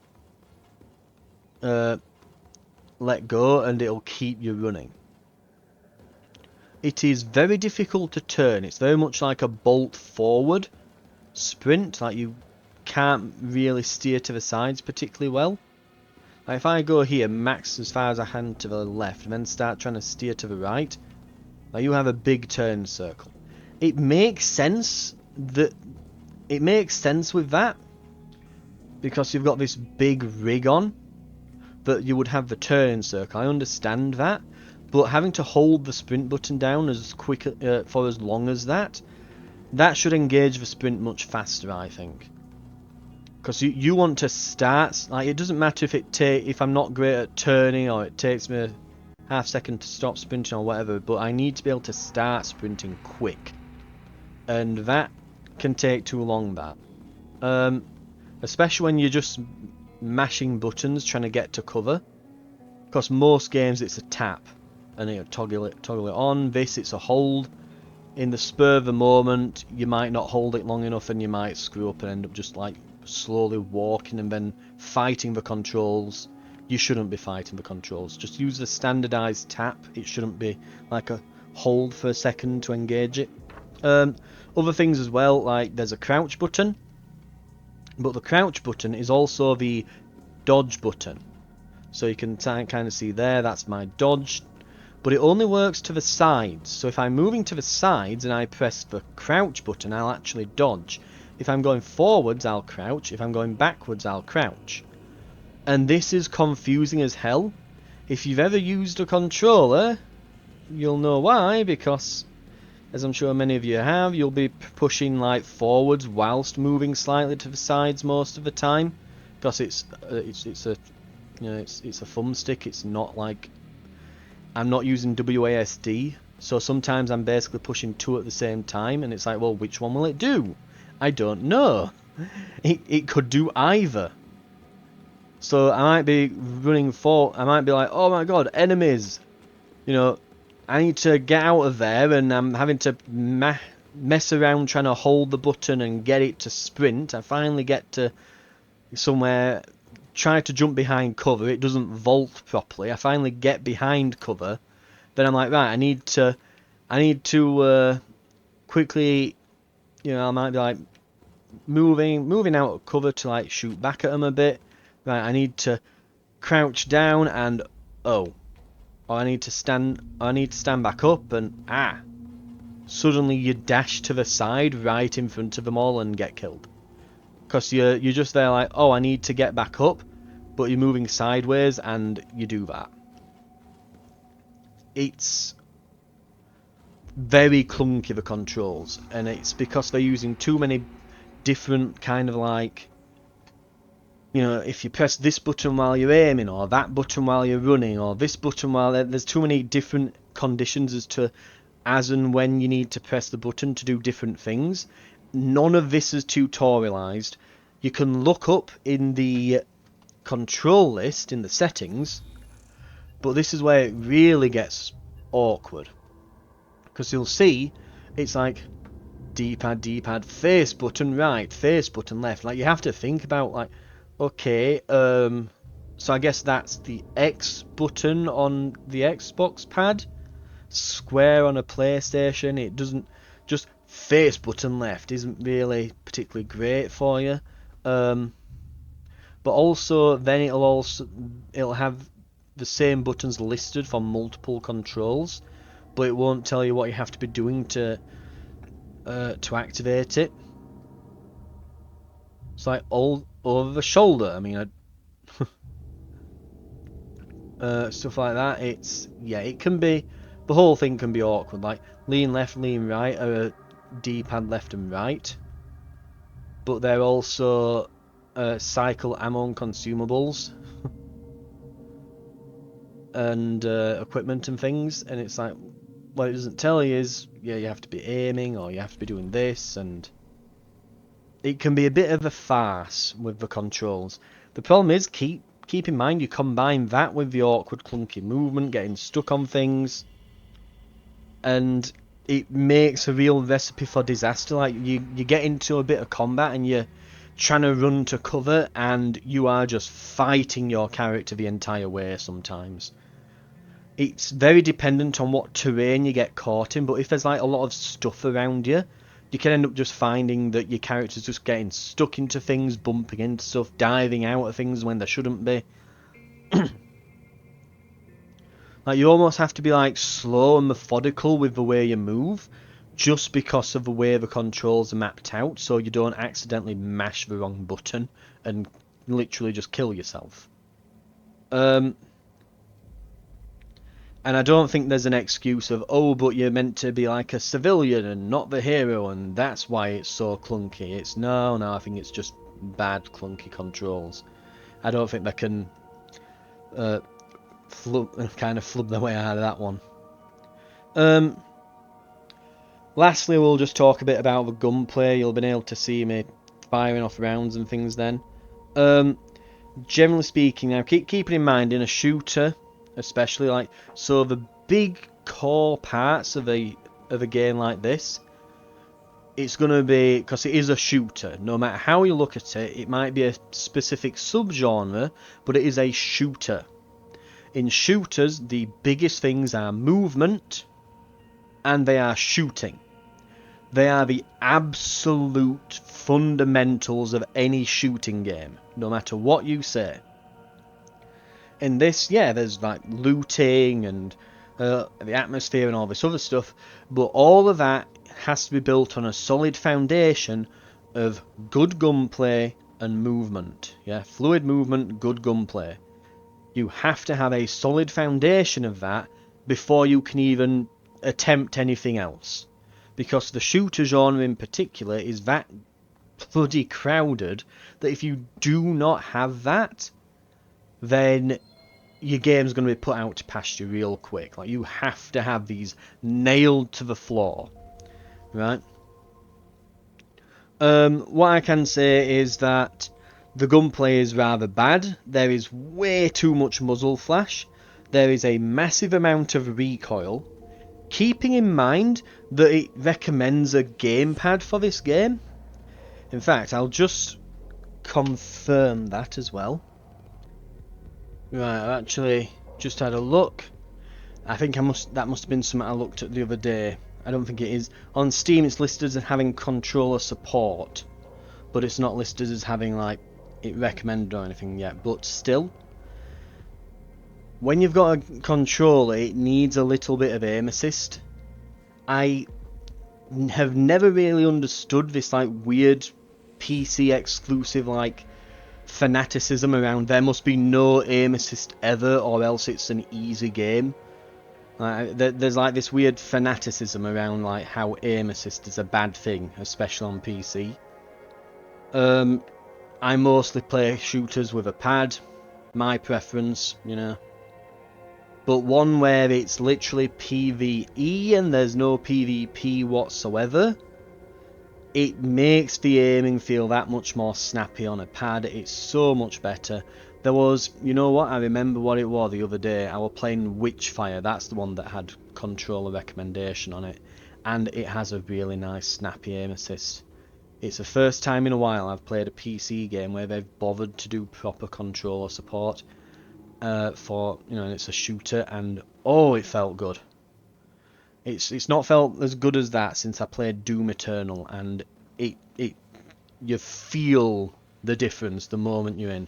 let go, and it'll keep you running. It is very difficult to turn. It's very much like a bolt forward sprint. Like you can't really steer to the sides particularly well. Like if I go here, max as far as I can to the left, and then start trying to steer to the right, like you have a big turn circle. It makes sense with that because you've got this big rig on that you would have the turn circle. I understand that. But having to hold the sprint button down as quick for as long as that should engage the sprint much faster, I think. Because you want to start, like it doesn't matter if I'm not great at turning or it takes me a half second to stop sprinting or whatever, but I need to be able to start sprinting quick. And that can take too long, that. Especially when you're just mashing buttons trying to get to cover. Because most games it's a tap. And it'll toggle it on. This, it's a hold. In the spur of the moment, you might not hold it long enough and you might screw up and end up just like slowly walking and then fighting the controls. You shouldn't be fighting the controls. Just use the standardized tap. It shouldn't be like a hold for a second to engage it. Other things as well, like there's a crouch button. But the crouch button is also the dodge button. So you can kind of see there, that's my dodge. But it only works to the sides. So if I'm moving to the sides and I press the crouch button, I'll actually dodge. If I'm going forwards, I'll crouch. If I'm going backwards, I'll crouch. And this is confusing as hell. If you've ever used a controller, you'll know why, because, as I'm sure many of you have, you'll be pushing like forwards whilst moving slightly to the sides most of the time. Because it's a thumbstick. It's not like I'm not using WASD, so sometimes I'm basically pushing two at the same time, and it's like, well, which one will it do? I don't know. It could do either. So I might be running I might be like, oh my god, enemies! You know, I need to get out of there, and I'm having to mess around trying to hold the button and get it to sprint. I finally get to somewhere, try to jump behind cover, it doesn't vault properly. I finally get behind cover, then I'm like, right, I need to quickly, you know, I might be like moving out of cover to like shoot back at them a bit. Right, I need to crouch down and oh, or I need to stand back up and suddenly you dash to the side right in front of them all and get killed. Because you're just there like, oh, I need to get back up, but you're moving sideways and you do that. It's very clunky, the controls, and it's because they're using too many different kind of like, you know, if you press this button while you're aiming, or that button while you're running, or this button while there's too many different conditions as and when you need to press the button to do different things. None of this is tutorialized. You can look up in the control list in the settings, but this is where it really gets awkward, because you'll see it's like D-pad, face button right, face button left. Like, you have to think about like, okay, so I guess that's the X button on the Xbox pad, square on a PlayStation. It doesn't, just face button left isn't really particularly great for you. But also then it'll have the same buttons listed for multiple controls, but it won't tell you what you have to be doing to activate it. It's like all over the shoulder. I mean, stuff like that. It can be, the whole thing can be awkward. Like lean left, lean right are D-pad left and right, but they're also cycle ammo and consumables and equipment and things. And it's like, what it doesn't tell you is, yeah, you have to be aiming or you have to be doing this, and it can be a bit of a farce with the controls. The problem is, keep in mind, you combine that with the awkward clunky movement, getting stuck on things, and it makes a real recipe for disaster. Like, you get into a bit of combat and you're trying to run to cover and you are just fighting your character the entire way sometimes. It's very dependent on what terrain you get caught in, but if there's like a lot of stuff around you, you can end up just finding that your character's just getting stuck into things, bumping into stuff, diving out of things when they shouldn't be. Like, you almost have to be like slow and methodical with the way you move, just because of the way the controls are mapped out, so you don't accidentally mash the wrong button and literally just kill yourself. And I don't think there's an excuse of, oh, but you're meant to be like a civilian and not the hero, and that's why it's so clunky. It's no, I think it's just bad, clunky controls. I don't think they can flub their way out of that one. Lastly, we'll just talk a bit about the gunplay. You'll be able to see me firing off rounds and things then. Generally speaking, now keeping in mind, in a shooter, especially, like, so the big core parts of a game like this, it's going to be, because it is a shooter, no matter how you look at it, it might be a specific subgenre, but it is a shooter. In shooters, the biggest things are movement and they are shooting. They are the absolute fundamentals of any shooting game, no matter what you say. In this, yeah, there's like looting and the atmosphere and all this other stuff, but all of that has to be built on a solid foundation of good gunplay and movement. Yeah, fluid movement, good gunplay. You have to have a solid foundation of that before you can even attempt anything else. Because the shooter genre in particular is that bloody crowded that if you do not have that, then your game's going to be put out to pasture real quick. Like, you have to have these nailed to the floor, right? What I can say is that the gunplay is rather bad. There is way too much muzzle flash. There is a massive amount of recoil. Keeping in mind that it recommends a gamepad for this game. In fact, I'll just confirm that as well. Right, I actually just had a look. I think that must have been something I looked at the other day. I don't think it is. On Steam it's listed as having controller support. but it's not listed as having like it recommended or anything yet. But still, when you've got a controller, it needs a little bit of aim assist. I have never really understood this like weird PC exclusive like fanaticism around there must be no aim assist ever or else it's an easy game. There's like this weird fanaticism around like how aim assist is a bad thing, especially on PC. I mostly play shooters with a pad, my preference, you know. But one where it's literally PvE and there's no PvP whatsoever, it makes the aiming feel that much more snappy on a pad. It's so much better. There was, you know what, I remember what it was the other day. I was playing Witchfire, that's the one that had controller recommendation on it. And it has a really nice snappy aim assist. It's the first time in a while I've played a PC game where they've bothered to do proper controller support. For, you know, and it's a shooter, and oh, it felt good. It's not felt as good as that since I played Doom Eternal, and it you feel the difference the moment you're in.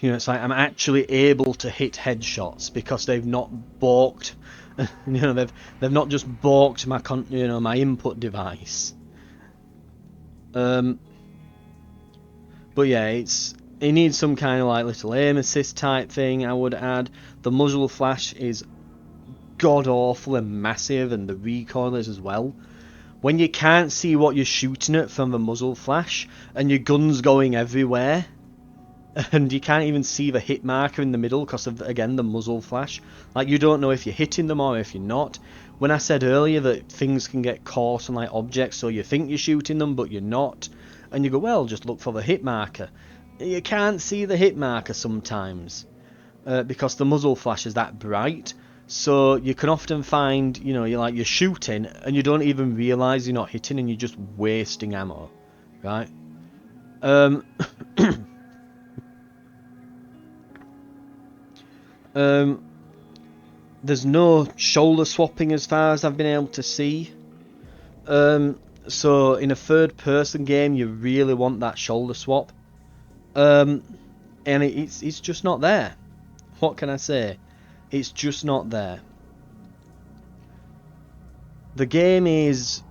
You know, it's like I'm actually able to hit headshots because they've not balked. You know, they've not just balked my my input device. But yeah, it needs some kind of like little aim assist type thing, I would add. The muzzle flash is god awful and massive, and the recoil is as well. When you can't see what you're shooting at from the muzzle flash, and your gun's going everywhere, and you can't even see the hit marker in the middle because of, again, the muzzle flash. Like, you don't know if you're hitting them or if you're not. When I said earlier that things can get caught on like objects, so you think you're shooting them but you're not, and you go, well, just look for the hit marker. You can't see the hit marker sometimes because the muzzle flash is that bright. So you can often find, you know, you're shooting and you don't even realise you're not hitting and you're just wasting ammo, right? There's no shoulder swapping as far as I've been able to see. So in a third-person game, you really want that shoulder swap. And it's just not there. What can I say? It's just not there. The game is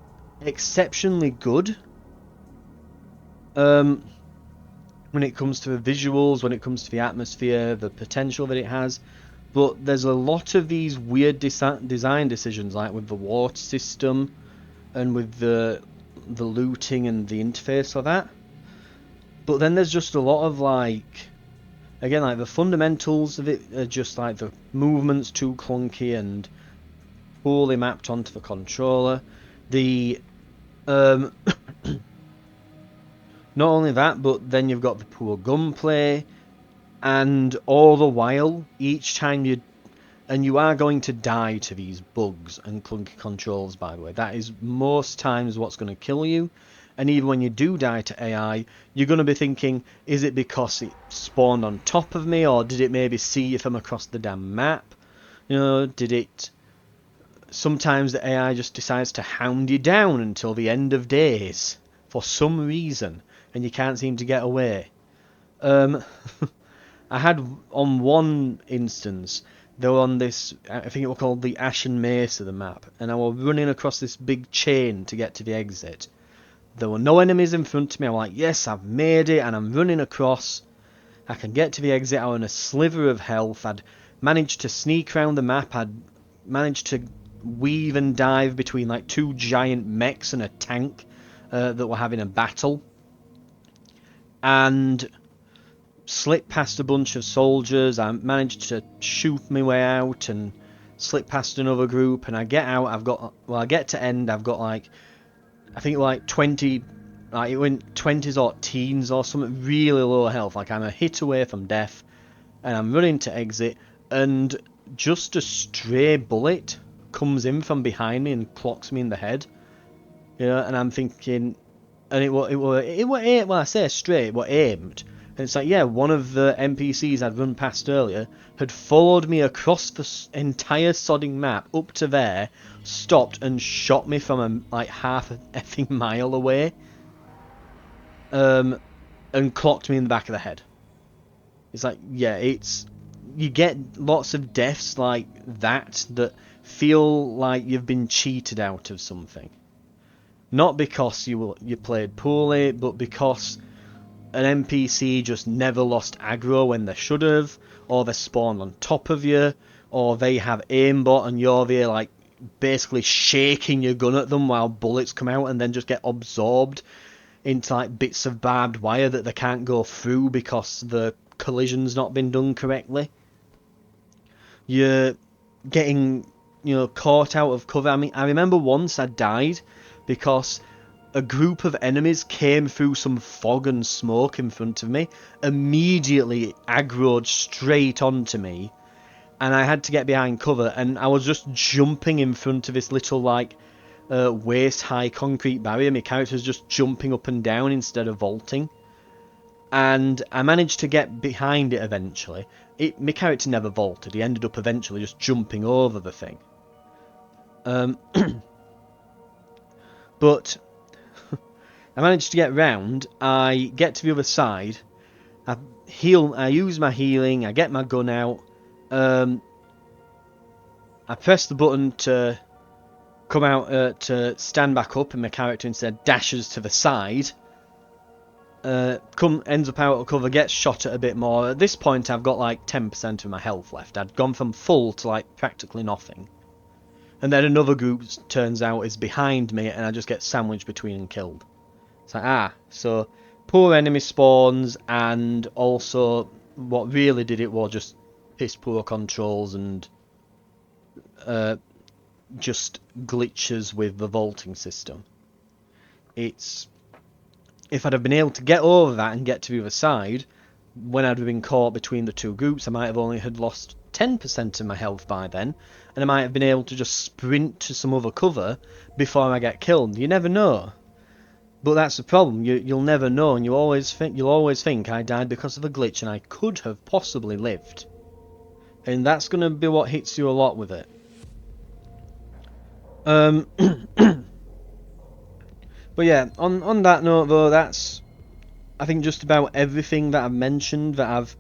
exceptionally good. When it comes to the visuals, when it comes to the atmosphere, the potential that it has. But there's a lot of these weird design decisions, like with the water system and with the looting and the interface for that. But then there's just a lot of like, again, like the fundamentals of it are just like the movement's too clunky and poorly mapped onto the controller. The not only that, but then you've got the poor gunplay, and all the while, each time you are going to die to these bugs and clunky controls, by the way. That is most times what's going to kill you. And even when you do die to AI, you're going to be thinking, is it because it spawned on top of me, or did it maybe see you from across the damn map? You know, did it... Sometimes the AI just decides to hound you down until the end of days, for some reason, and you can't seem to get away. I had, on one instance, they were on this, I think it was called the Ashen Mace of the map, and I was running across this big chain to get to the exit. There were no enemies in front of me. I'm like, yes, I've made it, and I'm running across. I can get to the exit. I was on a sliver of health. I'd managed to sneak around the map. I'd managed to weave and dive between like two giant mechs and a tank that were having a battle. And slipped past a bunch of soldiers. I managed to shoot my way out and slip past another group. And I get out. I get to end. I've got like, I think like 20, like it went 20s or teens or something, really low health. Like I'm a hit away from death, and I'm running to exit, and just a stray bullet comes in from behind me and clocks me in the head. You know, and I'm thinking, and it was well, I say straight, it was aimed. And it's like, yeah, one of the NPCs I'd run past earlier had followed me across the entire sodding map up to there, stopped and shot me from like half an effing mile away. and clocked me in the back of the head. It's like, yeah, you get lots of deaths like that feel like you've been cheated out of something. Not because you played poorly, but because an NPC just never lost aggro when they should have, or they spawned on top of you, or they have aimbot and you're there like basically shaking your gun at them while bullets come out and then just get absorbed into like bits of barbed wire that they can't go through because the collision's not been done correctly. You're getting, caught out of cover. I mean, I remember once I died because a group of enemies came through some fog and smoke in front of me, immediately aggroed straight onto me, and I had to get behind cover, and I was just jumping in front of this little, like, waist-high concrete barrier. My character was just jumping up and down instead of vaulting, and I managed to get behind it eventually. My character never vaulted, he ended up eventually just jumping over the thing. But I managed to get round, I get to the other side, I use my healing, I get my gun out, I press the button to come out, to stand back up, and my character instead dashes to the side, ends up out of cover, gets shot at a bit more. At this point I've got like 10% of my health left. I'd gone from full to like practically nothing. And then another group, turns out, is behind me, and I just get sandwiched between and killed. It's like, so poor enemy spawns, and also what really did it was just piss poor controls and just glitches with the vaulting system. If I'd have been able to get over that and get to the other side, when I'd have been caught between the two groups, I might have only had lost 10% of my health by then, and I might have been able to just sprint to some other cover before I get killed. You never know. But that's the problem. You'll never know, and you'll always think I died because of a glitch, and I could have possibly lived. And that's going to be what hits you a lot with it. But yeah, on that note though, that's, I think, just about everything that I've mentioned that I've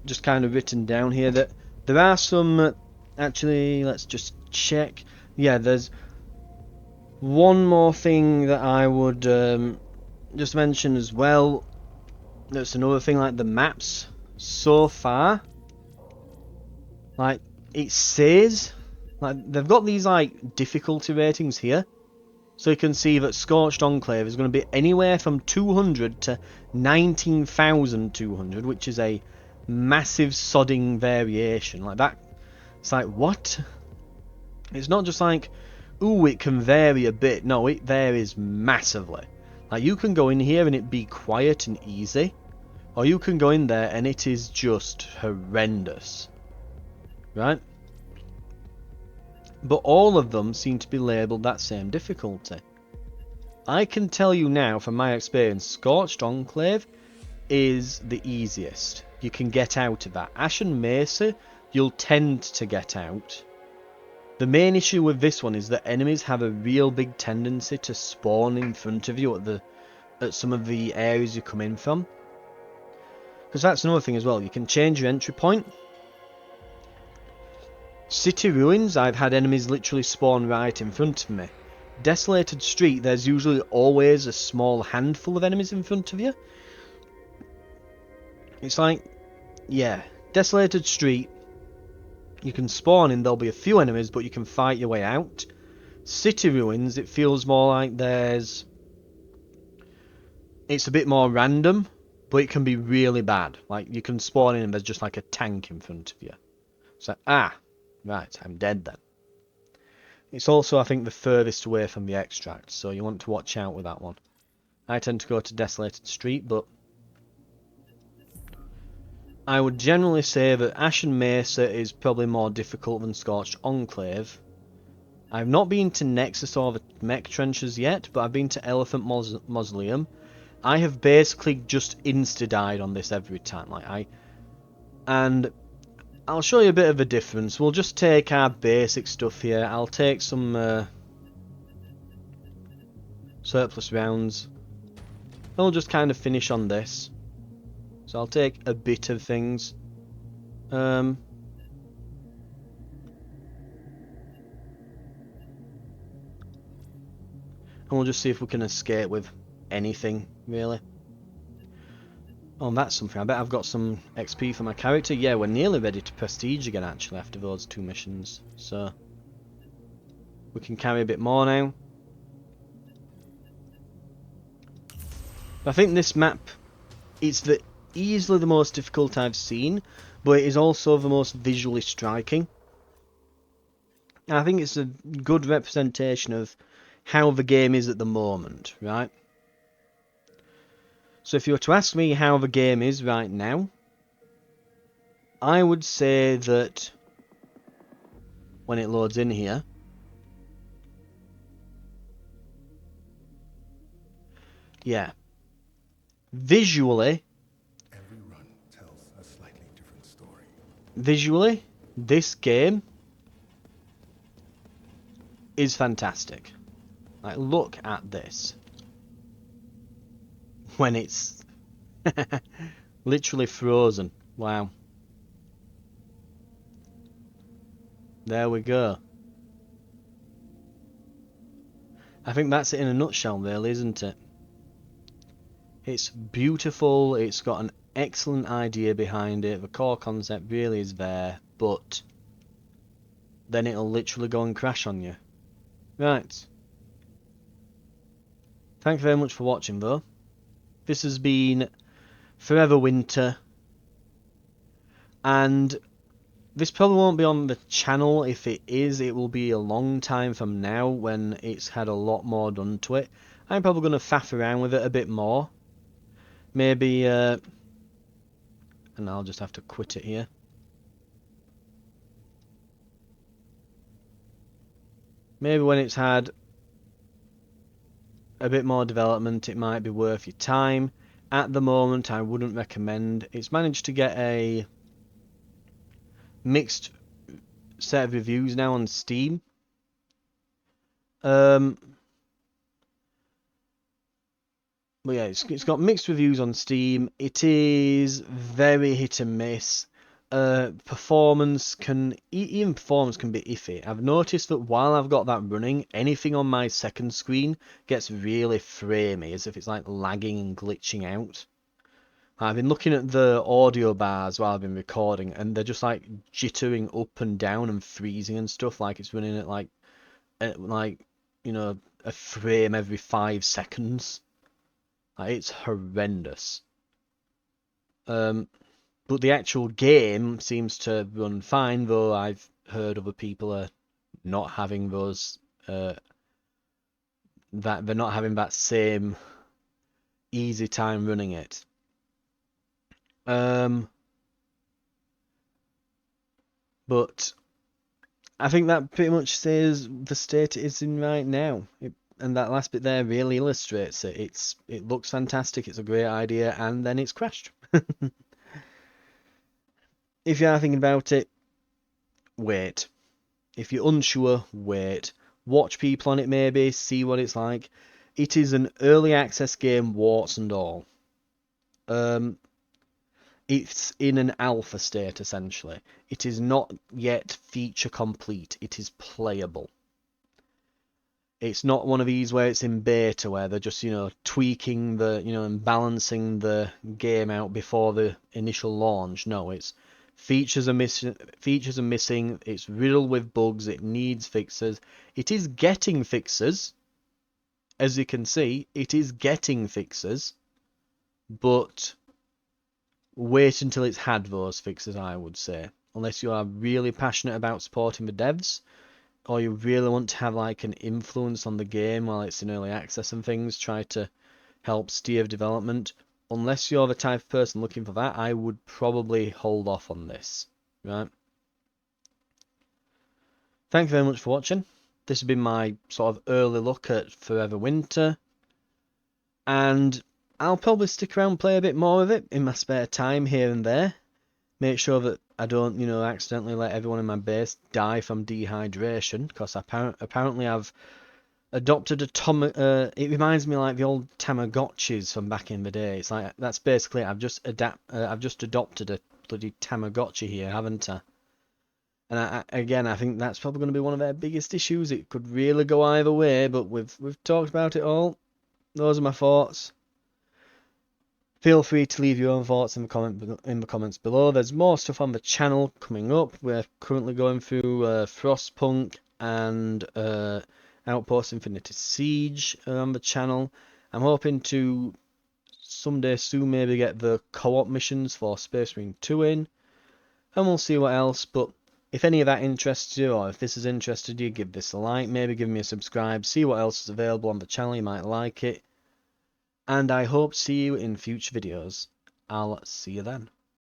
just kind of written down here. That there are some, actually, let's just check. Yeah, there's one more thing that I would just mention as well. That's another thing, like the maps so far. Like, it says, like, they've got these like difficulty ratings here. So you can see that Scorched Enclave is going to be anywhere from 200 to 19,200, which is a massive sodding variation. Like that, it's like, what? It's not just like, ooh, it can vary a bit. No, it varies massively. Like, you can go in here and it be quiet and easy, or you can go in there and it is just horrendous. Right? But all of them seem to be labelled that same difficulty. I can tell you now from my experience, Scorched Enclave is the easiest. You can get out of that. Ashen Mesa, you'll tend to get out. The main issue with this one is that enemies have a real big tendency to spawn in front of you at some of the areas you come in from. Because that's another thing as well. You can change your entry point. City Ruins, I've had enemies literally spawn right in front of me. Desolated Street, there's usually always a small handful of enemies in front of you. It's like, yeah, Desolated Street, you can spawn in, there'll be a few enemies, but you can fight your way out. City Ruins, it feels more like it's a bit more random, but it can be really bad. Like, you can spawn in and there's just like a tank in front of you. It's like, right, I'm dead then. It's also, I think, the furthest away from the extract, so you want to watch out with that one. I tend to go to Desolated Street, but I would generally say that Ashen Mesa is probably more difficult than Scorched Enclave. I've not been to Nexus or the Mech Trenches yet, but I've been to Elephant Mausoleum. I have basically just insta-died on this every time. And I'll show you a bit of a difference. We'll just take our basic stuff here. I'll take some surplus rounds. we'll just kind of finish on this. So I'll take a bit of things. And we'll just see if we can escape with anything, really. Oh, and that's something. I bet I've got some XP for my character. Yeah, we're nearly ready to prestige again, actually, after those 2 missions. So we can carry a bit more now. I think this map, it's easily the most difficult I've seen, but it is also the most visually striking. And I think it's a good representation of how the game is at the moment, right? So if you were to ask me how the game is right now, I would say that when it loads in here, yeah, visually, Every run tells a slightly different story. this game is fantastic. Like, look at this. When it's literally frozen. Wow. There we go. I think that's it in a nutshell, really, isn't it? It's beautiful, it's got an excellent idea behind it, the core concept really is there, but then it'll literally go and crash on you. Right. Thank you very much for watching, though. This has been Forever Winter, and this probably won't be on the channel. If it is, it will be a long time from now when it's had a lot more done to it. I'm probably going to faff around with it a bit more. Maybe, and I'll just have to quit it here. Maybe when it's had a bit more development, it might be worth your time. At the moment, I wouldn't recommend. It's managed to get a mixed set of reviews now on Steam. But yeah, it's got mixed reviews on Steam. It is very hit and miss. Performance can even performance can be iffy. I've noticed that while I've got that running, anything on my second screen gets really framey, as if it's like lagging and glitching out. I've been looking at the audio bars while I've been recording, and they're just like jittering up and down and freezing and stuff, like it's running at like you know, a frame every 5 seconds. Like, it's horrendous. But the actual game seems to run fine, though I've heard other people are not having those that they're not having that same easy time running it. But I think that pretty much says the state it is in right now. And that last bit there really illustrates it. It looks fantastic, it's a great idea, and then it's crashed. If you are thinking about it, wait. If you're unsure, wait. Watch people on it maybe, see what it's like. It is an early access game, warts and all. It's in an alpha state, essentially. It is not yet feature complete. It is playable. It's not one of these where it's in beta, where they're just, tweaking and balancing the game out before the initial launch. No, it's features are missing. It's riddled with bugs. It needs fixes. It is getting fixes. As you can see, it is getting fixes. But wait until it's had those fixes, I would say. Unless you are really passionate about supporting the devs, or you really want to have like an influence on the game while it's in early access and things, try to help steer development. Unless you're the type of person looking for that, I would probably hold off on this, right? Thank you very much for watching. This has been my sort of early look at Forever Winter, and I'll probably stick around and play a bit more of it in my spare time here and there. Make sure that I don't, accidentally let everyone in my base die from dehydration, because apparently I've adopted a it reminds me like the old Tamagotchis from back in the day. It's like that's basically it. I've just adopted a bloody Tamagotchi here, haven't I? And again, I think that's probably going to be one of their biggest issues. It could really go either way, but we've talked about it all. Those are my thoughts. Feel free to leave your own thoughts in the comments below. There's more stuff on the channel coming up. We're currently going through Frostpunk and Outpost Infinity Siege on the channel. I'm hoping to someday soon maybe get the co-op missions for Space Marine 2 in, and we'll see what else. But if any of that interests you, or if this has interested you, give this a like, maybe give me a subscribe, see what else is available on the channel, you might like it. And I hope to see you in future videos. I'll see you then.